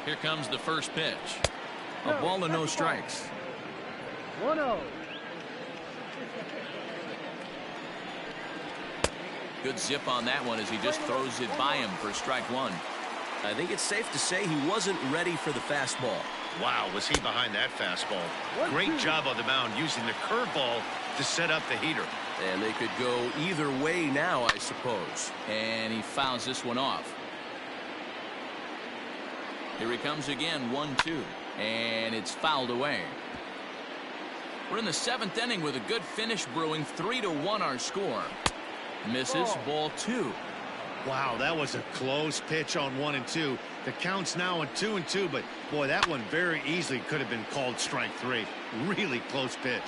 Here comes the first pitch. A ball and no strikes. 1-0. Good zip on that one as he just throws it by him for strike one. I think it's safe to say he wasn't ready for the fastball. Wow, was he behind that fastball? Great job on the mound using the curveball to set up the heater. And they could go either way now, I suppose. And he fouls this one off. Here he comes again, 1-2. And it's fouled away. We're in the 7th inning with a good finish brewing. 3-1 our score. Misses, ball 2. Wow, that was a close pitch on 1 and 2. The count's now at 2 and 2, but boy, that one very easily could have been called strike 3. Really close pitch.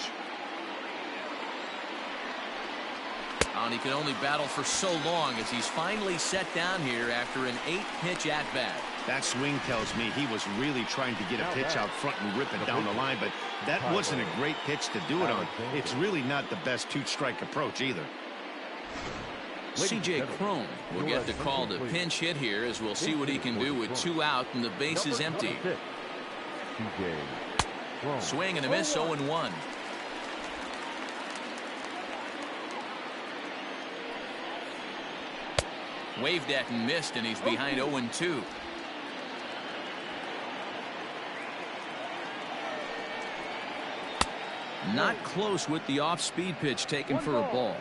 And he can only battle for so long as he's finally set down here after an 8-pitch at-bat. That swing tells me he was really trying to get a pitch out front and rip it down the line, but that wasn't a great pitch to do it on. It's really not the best 2-strike approach either. C.J. Cron will get the call to pinch hit here as we'll see what he can do with 2 out and the base is empty. Swing and a miss, 0-1. Waved at and missed, and he's behind 0-2. Not close with the off-speed pitch taken for a ball.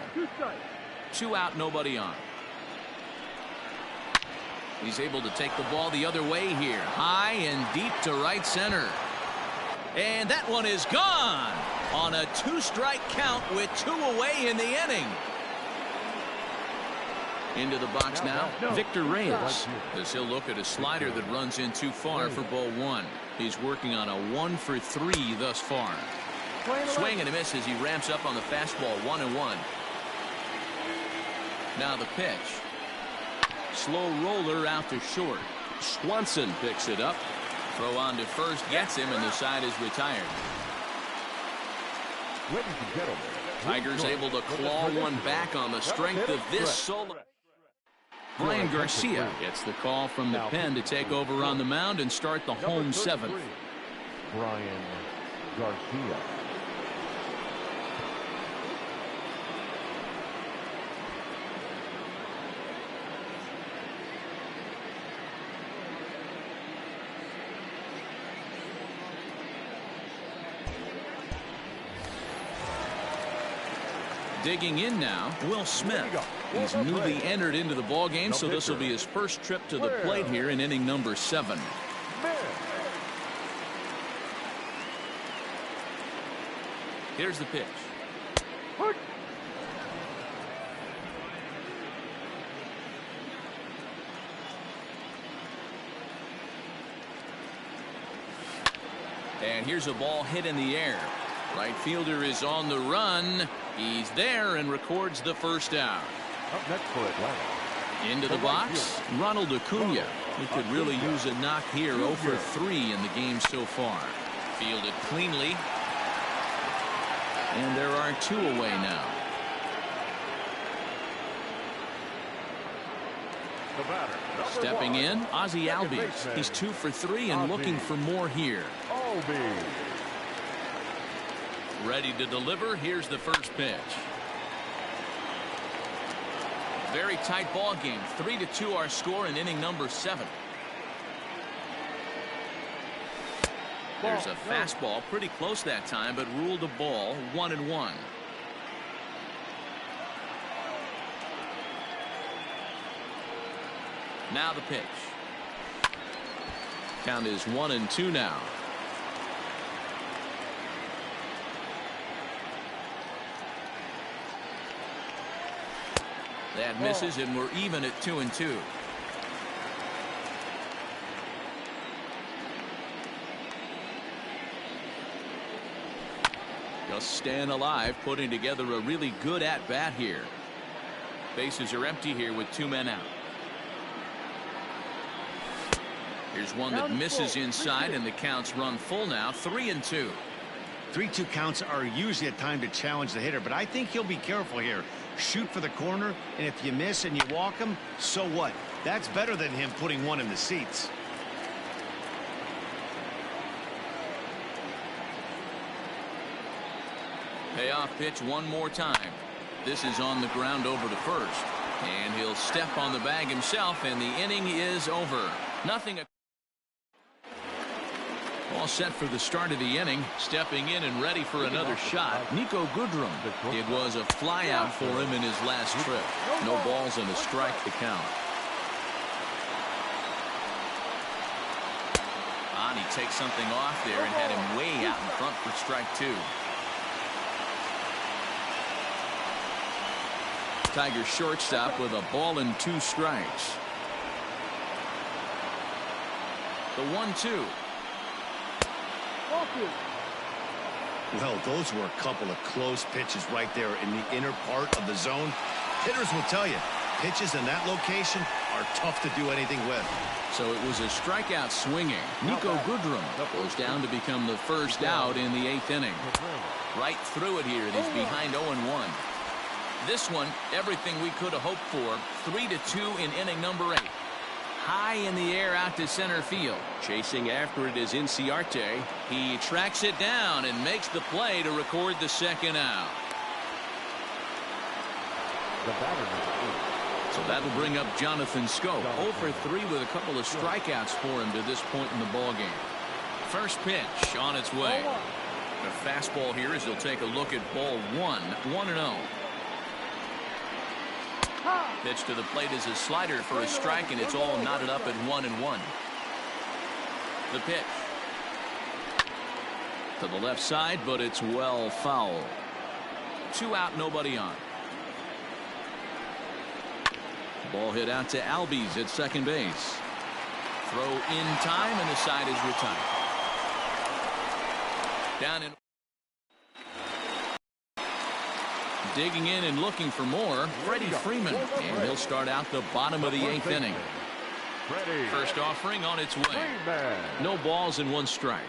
2 out, nobody on. He's able to take the ball the other way here. High and deep to right center. And that one is gone on a 2-strike count with 2 away in the inning. Into the box now, Victor Reyes, as he'll look at a slider that runs in too far for ball 1. He's working on a 1-for-3 thus far. Swing and a miss as he ramps up on the fastball, 1-1. Now the pitch. Slow roller out to short. Swanson picks it up. Throw on to first, gets him, and the side is retired. Ladies and gentlemen, Tigers able to claw one back on the strength of this solo. Brian Garcia gets the call from the pen to take over on the mound and start the home 7th. Brian Garcia. Digging in now, Will Smith. He's newly entered into the ballgame, so this will be his first trip to the plate here in inning number 7. Here's the pitch. And here's a ball hit in the air. Right fielder is on the run. He's there and records the first out. Up next for Atlanta. Into the box, Ronald Acuna. He could really use a knock here. 0-for-3 in the game so far. Fielded cleanly. And there are 2 away now. Stepping in, Ozzie Albies. He's 2-for-3 and looking for more here. Ready to deliver. Here's the first pitch. Very tight ball game. 3-2 our score in inning number 7. There's a fastball pretty close that time, but ruled a ball, 1-1. Now the pitch. Count is 1-2 now. That misses, and we're even at 2-2. Just staying alive, putting together a really good at-bat here. Bases are empty here with 2 men out. Here's one that misses inside, and the counts run full now, 3-2. 3-2 counts are usually a time to challenge the hitter, but I think he'll be careful here. Shoot for the corner, and if you miss and you walk him, so what? That's better than him putting one in the seats. Payoff pitch one more time. This is on the ground over to first. And he'll step on the bag himself, and the inning is over. Nothing. All set for the start of the inning. Stepping in and ready for another shot, Nico Goodrum. It was a flyout for him in his last trip. No balls and a strike to count. On, he takes something off there and had him way out in front for strike 2. Tigers shortstop with a ball and 2 strikes. The 1-2. Well, those were a couple of close pitches right there in the inner part of the zone. Hitters will tell you, pitches in that location are tough to do anything with. So it was a strikeout swinging. Nico Goodrum goes down to become the first out in the 8th inning. Right through it here. He's behind 0-1. This one, everything we could have hoped for. 3-2 in inning number 8. High in the air out to center field. Chasing after it is Inciarte. He tracks it down and makes the play to record the second out. So that'll bring up Jonathan Schoop. 0 for 3 with a couple of strikeouts for him to this point in the ballgame. First pitch on its way. The fastball here as he'll take a look at ball 1. 1-0. Pitch to the plate is a slider for a strike, and it's all knotted up at 1-1. The pitch to the left side, but it's well foul. 2 out, nobody on. Ball hit out to Albies at second base. Throw in time, and the side is retired. Down in. Digging in and looking for more, Freddie Freeman, and he'll start out the bottom of the 8th inning. First offering on its way. No balls and 1 strike.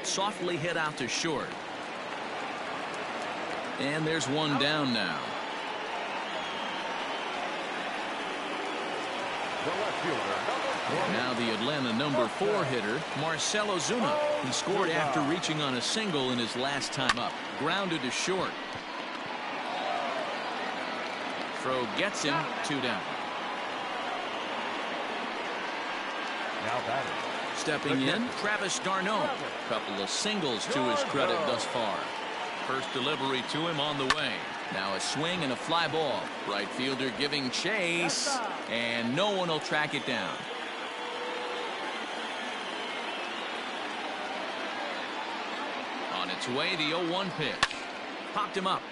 Softly hit out to short. And there's 1 down now. Now the Atlanta number 4 hitter, Marcell Ozuna. He scored after reaching on a single in his last time up. Grounded to short. Throw gets him. 2 down. Now batting. Stepping in, Travis d'Arnaud. Couple of singles to his credit thus far. First delivery to him on the way. Now a swing and a fly ball. Right fielder giving chase, and no one will track it down. On its way, the 0-1 pitch. Popped him up.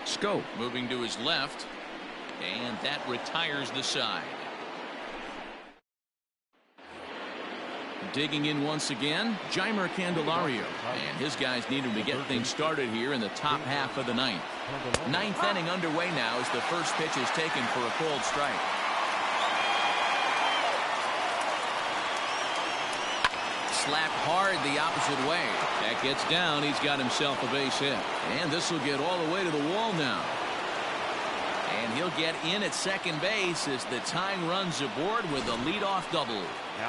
Schoop moving to his left, and that retires the side. Digging in once again, Jeimer Candelario, and his guys need him to get things started here in the top half of the 9th. 9th inning underway now as the first pitch is taken for a called strike. Slapped hard the opposite way. That gets down. He's got himself a base hit, and this will get all the way to the wall now. And he'll get in at second base as the tying runs aboard with a leadoff double.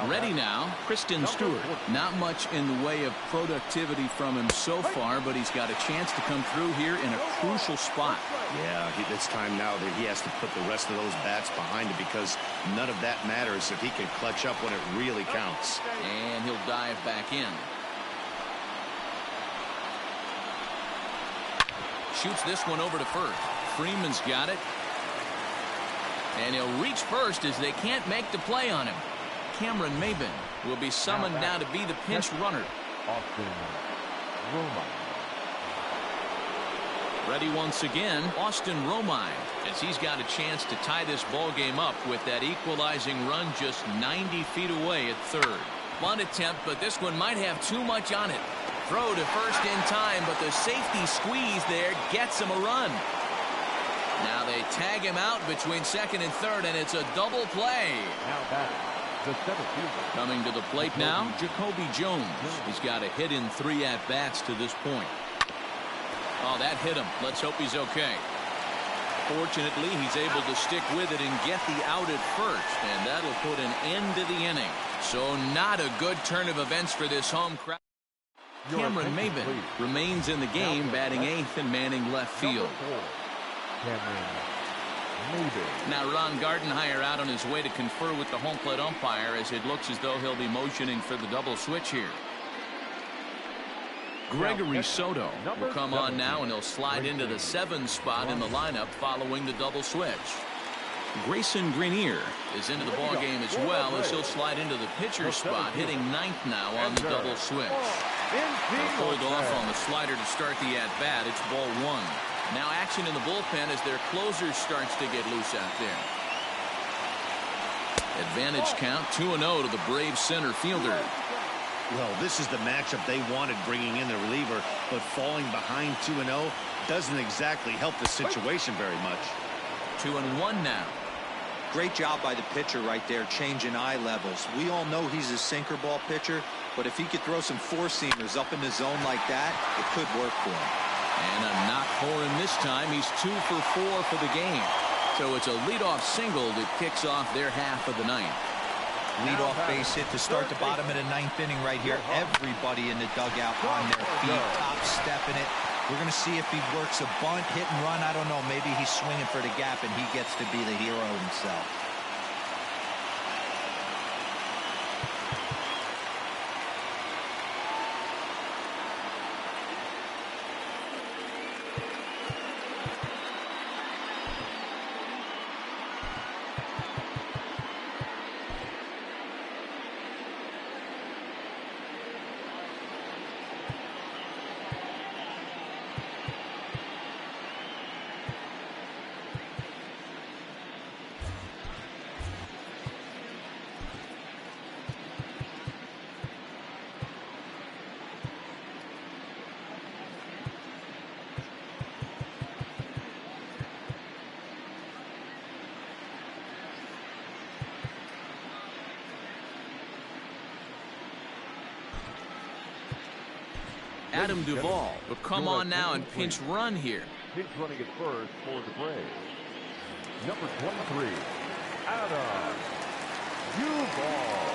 Ready now, Kristen Stewart. Not much in the way of productivity from him so far, but he's got a chance to come through here in a crucial spot. Yeah, it's time now that he has to put the rest of those bats behind him, because none of that matters if he can clutch up when it really counts. And he'll dive back in. Shoots this one over to first. Freeman's got it. And he'll reach first as they can't make the play on him. Cameron Maben will be summoned now to be the pinch runner. Ready once again, Austin Romine, as he's got a chance to tie this ball game up with that equalizing run just 90 feet away at third. Bunt attempt, but this one might have too much on it. Throw to first in time, but the safety squeeze there gets him a run. Now they tag him out between second and third, and it's a double play. Now batting, the center fielder. Coming to the plate now, Jacoby Jones. He's got a hit in 3 at-bats to this point. Oh, that hit him. Let's hope he's okay. Fortunately, he's able to stick with it and get the out at first, and that'll put an end to the inning. So not a good turn of events for this home crowd. Cameron Maben remains in the game, batting 8th and manning left field. Now Ron Gardenhire out on his way to confer with the home plate umpire as it looks as though he'll be motioning for the double switch here. Gregory Soto will come on now, and he'll slide into the 7 spot in the lineup following the double switch. Grayson Greenier is into the ballgame as well as he'll slide into the pitcher spot, hitting 9th now on the double switch. They'll hold off on the slider to start the at-bat. It's ball 1. Now action in the bullpen as their closer starts to get loose out there. Advantage count 2-0 to the Braves center fielder. Well, this is the matchup they wanted, bringing in the reliever, but falling behind 2-0 doesn't exactly help the situation very much. 2-1 now. Great job by the pitcher right there, changing eye levels. We all know he's a sinker ball pitcher, but if he could throw some four-seamers up in the zone like that, it could work for him. And a knock for him this time. He's 2 for 4 for the game. So it's a leadoff single that kicks off their half of the ninth. Leadoff base hit to start the bottom of the 9th inning right here. Everybody in the dugout on their feet, top stepping it. We're going to see if he works a bunt, hit and run. I don't know. Maybe he's swinging for the gap and he gets to be the hero himself. Adam Duvall will come on now and pinch run here. Pinch running at first for the Braves. Number 23, Adam Duvall.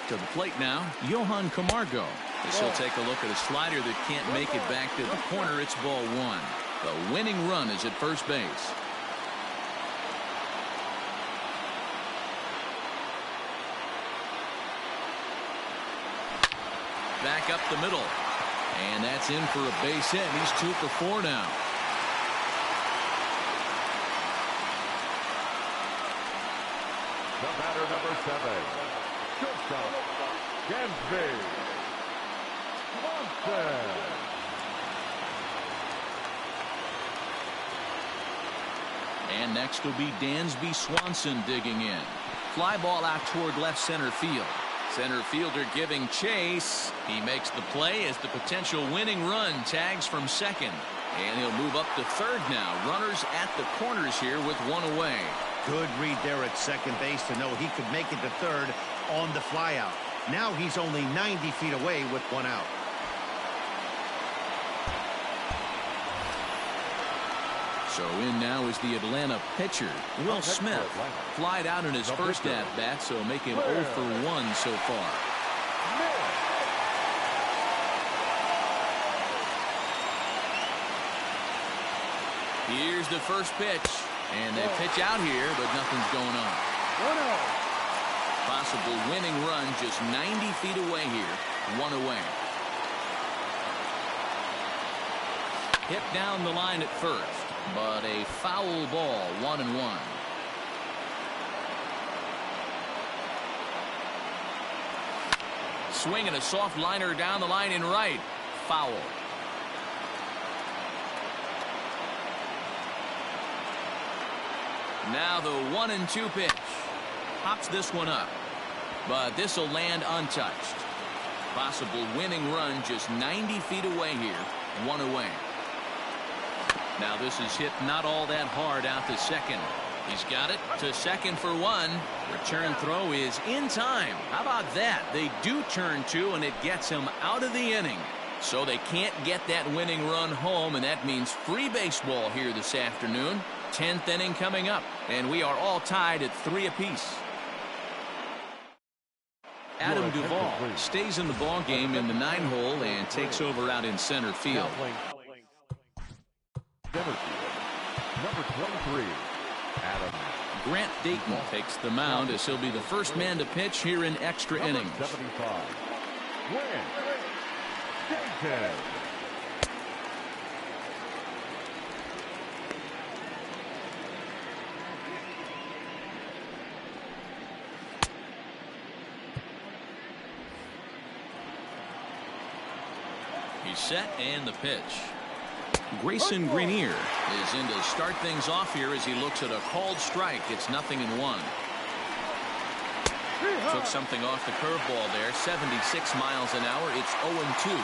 To the plate now, Johan Camargo. As he'll take a look at a slider that can't make it back to the corner. It's ball 1. The winning run is at first base. Back up the middle, and that's in for a base hit. He's 2 for 4 now. The batter, number 7, shortstop, Dansby Swanson. And next will be Dansby Swanson digging in. Fly ball out toward left center field. Center fielder giving chase. He makes the play as the potential winning run tags from second. And he'll move up to third now. Runners at the corners here with 1 away. Good read there at second base to know he could make it to third on the flyout. Now he's only 90 feet away with 1 out. So in now is the Atlanta pitcher, Will Smith. Flied out in his first at-bat, so make him 0 for 1 so far. Here's the first pitch. And they pitch out here, but nothing's going on. Possible winning run just 90 feet away here. 1 away. Hit down the line at first. But a foul ball, 1-1. Swinging a soft liner down the line in right. Foul. Now the 1-2 pitch. Pops this one up. But this will land untouched. Possible winning run just 90 feet away here. 1 away. Now this is hit not all that hard out to second. He's got it to second for 1. Return throw is in time. How about that? They do turn 2, and it gets him out of the inning. So they can't get that winning run home, and that means free baseball here this afternoon. 10th inning coming up, and we are all tied at 3 apiece. Adam Duvall stays in the ball game in the 9-hole and takes over out in center field. Number 23, Adam. Grant Dayton takes the mound as he'll be the first man to pitch here in extra innings. 75, Grant Dayton. He's set and the pitch. Grayson Greenier is in to start things off here as he looks at a called strike. It's 0-1. Took something off the curveball there. 76 miles an hour. It's 0-2.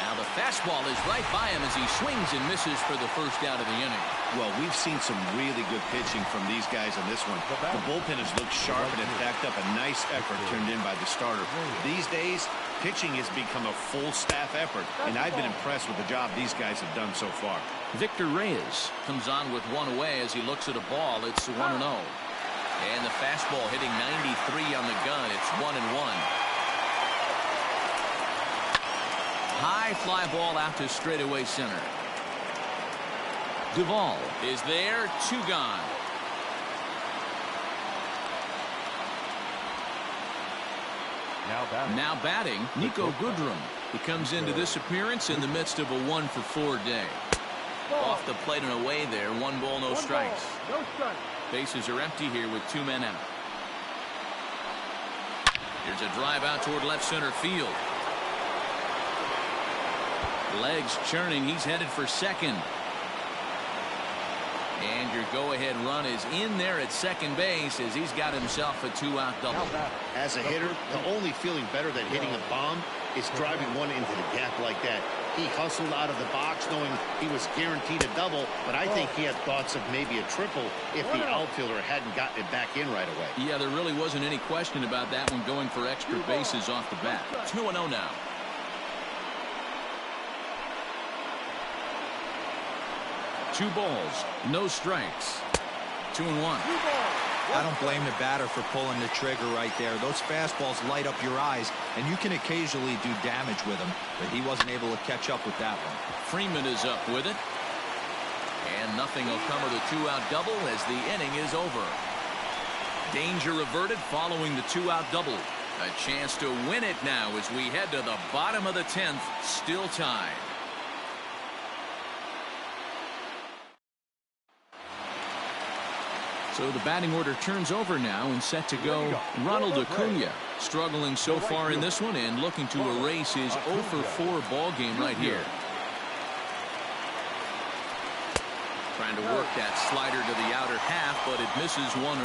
Now the fastball is right by him as he swings and misses for the first out of the inning. Well, we've seen some really good pitching from these guys on this one. The bullpen has looked sharp and has backed up a nice effort turned in by the starter. These days, pitching has become a full staff effort, and I've been impressed with the job these guys have done so far. Victor Reyes comes on with one away as he looks at a ball. It's 1-0. And the fastball hitting 93 on the gun. It's 1-1. High fly ball out to straightaway center. Duvall is there. 2 gone. Now batting, Nico Goodrum. He comes into this appearance in the midst of a 1-for-4 day. Off the plate and away there. 1 ball, no strikes. Bases are empty here with 2 men out. Here's a drive out toward left center field. Legs churning. He's headed for second. And your go-ahead run is in there at second base as he's got himself a 2-out double. As a hitter, the only feeling better than hitting a bomb is driving one into the gap like that. He hustled out of the box knowing he was guaranteed a double, but I think he had thoughts of maybe a triple if the outfielder hadn't gotten it back in right away. Yeah, there really wasn't any question about that one, going for extra bases off the bat. 2-0 now. Two balls, no strikes. 2-1. I don't blame the batter for pulling the trigger right there. Those fastballs light up your eyes, and you can occasionally do damage with them, but he wasn't able to catch up with that one. Freeman is up with it. And nothing will come of the 2-out double as the inning is over. Danger averted following the 2-out double. A chance to win it now as we head to the bottom of the 10th, still tied. So the batting order turns over now and set to go. Ronald Acuna struggling so far in this one and looking to erase his 0-for-4 ball game right here. Trying to work that slider to the outer half, but it misses 1-0.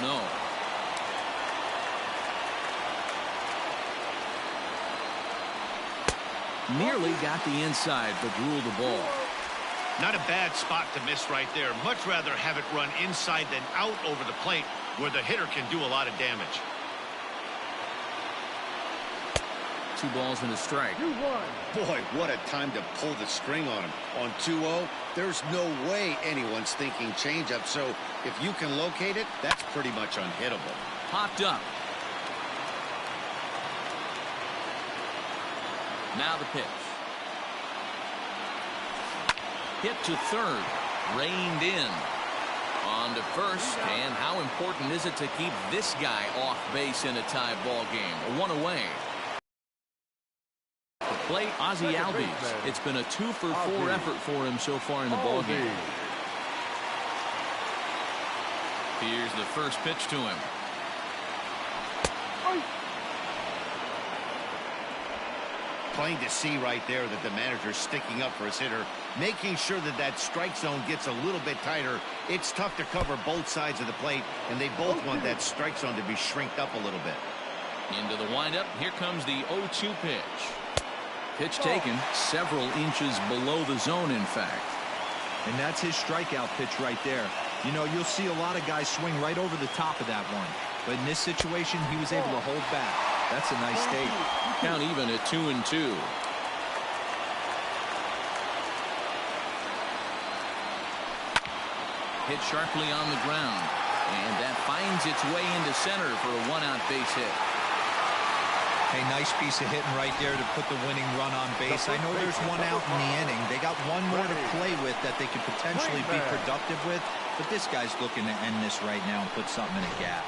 Nearly got the inside, but ruled the ball. Not a bad spot to miss right there. Much rather have it run inside than out over the plate where the hitter can do a lot of damage. 2 balls and a strike. Boy, what a time to pull the string on him. On 2-0, there's no way anyone's thinking changeup, so if you can locate it, that's pretty much unhittable. Popped up. Now the pitch. Hit to third. Reined in. On to first. And how important is it to keep this guy off base in a tie ball game? 1 away. The plate, Ozzie Albies. It's been a 2-for-4 effort for him so far in the ball game. Here's the first pitch to him. Plain to see right there that the manager's sticking up for his hitter, making sure that that strike zone gets a little bit tighter. It's tough to cover both sides of the plate, and they both want that strike zone to be shrinked up a little bit. Into the windup. Here comes the 0-2 pitch. Pitch taken several inches below the zone, in fact. And that's his strikeout pitch right there. You know, you'll see a lot of guys swing right over the top of that one. But in this situation, he was able to hold back. That's a nice take. Count even at 2-2. Hit sharply on the ground, and that finds its way into center for a one-out base hit. Hey, nice piece of hitting right there to put the winning run on base. I know there's one out in the inning. They got one more to play with that they could potentially be productive with, but this guy's looking to end this right now and put something in a gap.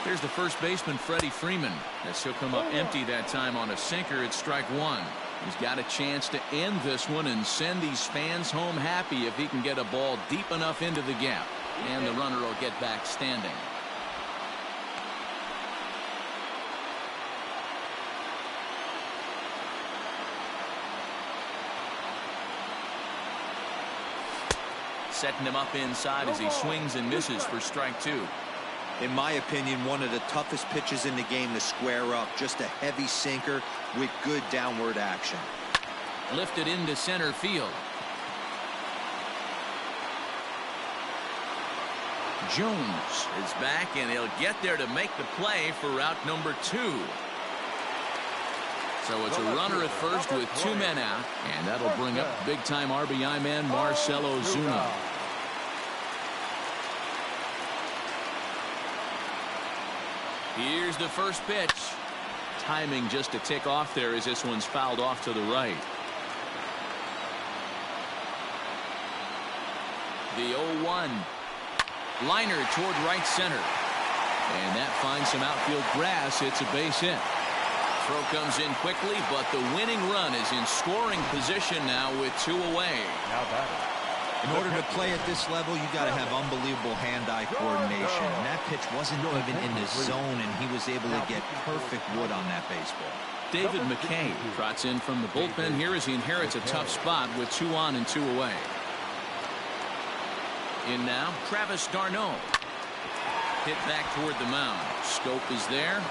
Here's the first baseman, Freddie Freeman, as he'll come up empty that time on a sinker at strike one. He's got a chance to end this one and send these fans home happy if he can get a ball deep enough into the gap. And the runner will get back standing. Setting him up inside as he swings and misses for strike two. In my opinion, one of the toughest pitches in the game to square up. Just a heavy sinker with good downward action. Lifted into center field. Jones is back, and he'll get there to make the play for route number 2. So it's a runner at first with 2 men out, and that'll bring up big-time RBI man Marcell Ozuna. Here's the first pitch. Timing just a tick off there as this one's fouled off to the right. The 0-1. Liner toward right center. And that finds some outfield grass. It's a base hit. Throw comes in quickly, but the winning run is in scoring position now with 2 away. Now batting. In order to play at this level, you got to have unbelievable hand-eye coordination. And that pitch wasn't even in the zone, and he was able to get perfect wood on that baseball. David McKay trots in from the bullpen here as he inherits a tough spot with 2 on and 2 away. In now, Travis d'Arnaud. Hit back toward the mound. Scope is there.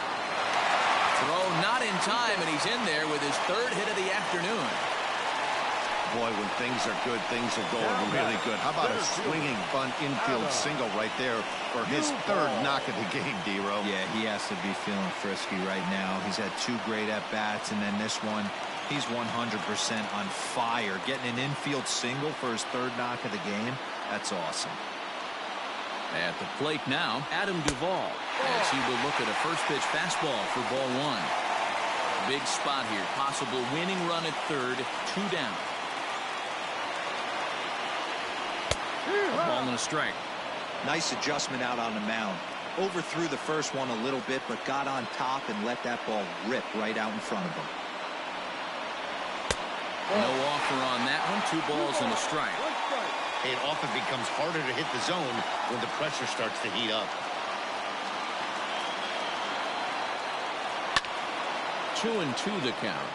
Throw not in time, and he's in there with his 3rd hit of the afternoon. Boy, when things are good, things are going really good. How about a swinging bunt infield single right there for his 3rd knock of the game, D-Row? Yeah, he has to be feeling frisky right now. He's had 2 great at-bats, and then this one, he's 100% on fire. Getting an infield single for his 3rd knock of the game, that's awesome. At the plate now, Adam Duvall, as he will look at a first pitch fastball for ball 1. Big spot here. Possible winning run at 3rd, 2 down. A ball and a strike. Nice adjustment out on the mound. Overthrew the first one a little bit, but got on top and let that ball rip right out in front of him. No offer on that one. 2 balls and a strike. It often becomes harder to hit the zone when the pressure starts to heat up. 2-2 the count.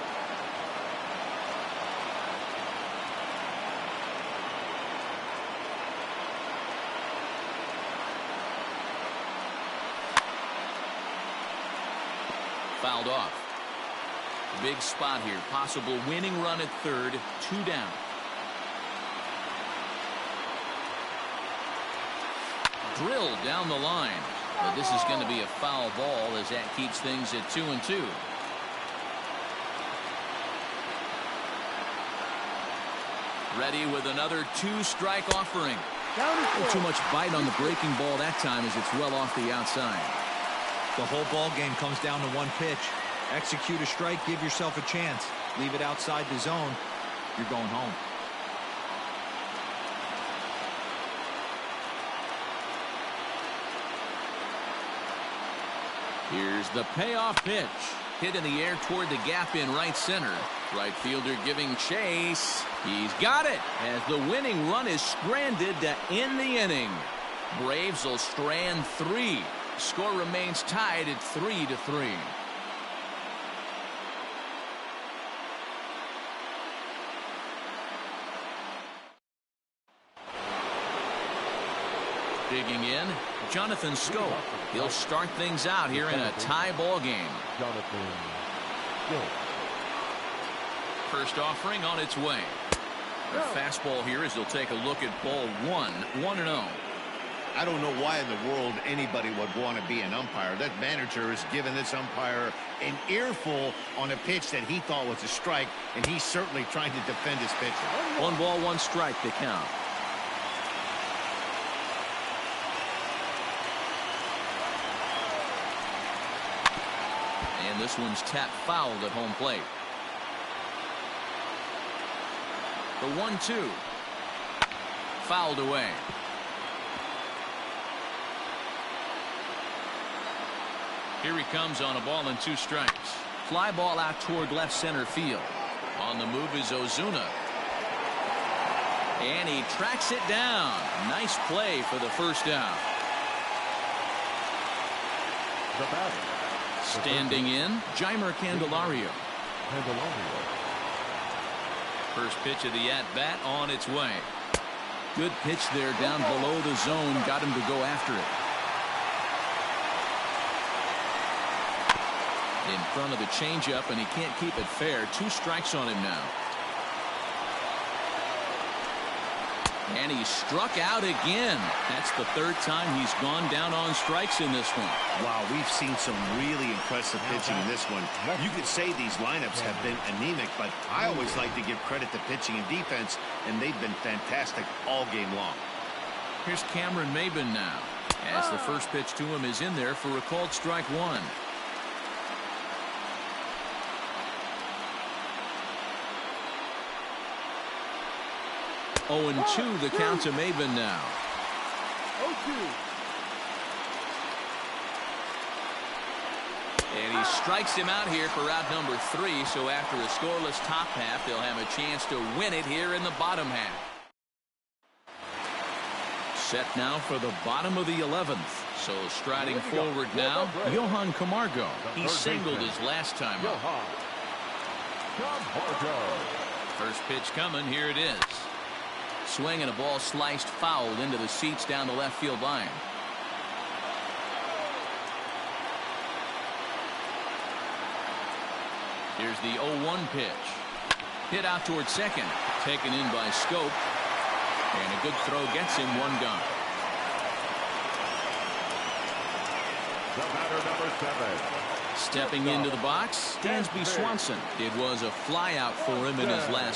Fouled off. Big spot here. Possible winning run at 3rd, 2 down. Drilled down the line. But this is going to be a foul ball as that keeps things at 2-2. Ready with another 2-strike offering. Too much bite on the breaking ball that time as it's well off the outside. The whole ball game comes down to one pitch. Execute a strike, give yourself a chance. Leave it outside the zone, you're going home. Here's the payoff pitch. Hit in the air toward the gap in right center. Right fielder giving chase. He's got it as the winning run is stranded to end the inning. Braves will strand 3. Score remains tied at 3-3. Digging in, Jonathan Scope. He'll start things out here in a tie ball game. Jonathan Scope. First offering on its way. A fastball here as he'll take a look at ball 1, 1-0. I don't know why in the world anybody would want to be an umpire. That manager has given this umpire an earful on a pitch that he thought was a strike, and he's certainly trying to defend his pitcher. 1 ball, 1 strike to count. And this one's tapped fouled at home plate. The 1-2. Fouled away. Here he comes on a ball and 2 strikes. Fly ball out toward left center field. On the move is Ozuna. And he tracks it down. Nice play for the first out. The batter. Standing in, Jeimer Candelario. First pitch of the at-bat on its way. Good pitch there down below the zone. Got him to go after it. In front of the changeup, and he can't keep it fair. 2 strikes on him now. And he struck out again. That's the 3rd time he's gone down on strikes in this one. Wow, we've seen some really impressive pitching in this one. You could say these lineups have been anemic, but I always like to give credit to pitching and defense, and they've been fantastic all game long. Here's Cameron Maybin now, as the first pitch to him is in there for a called strike 1. Oh, and 2 the count to Maybin now. 0-2. And he strikes him out here for out number 3. So after a scoreless top half, they'll have a chance to win it here in the bottom half. Set now for the bottom of the 11th. So striding forward now, Johan Camargo. He singled his last time up. First pitch coming. Here it is. Swing and a ball sliced fouled into the seats down the left field line. Here's the 0-1 pitch. Hit out toward second. Taken in by Scope. And a good throw gets him 1 gone. The batter, number 7. Stepping into the box, Dansby Swanson. It was a fly out for him in his last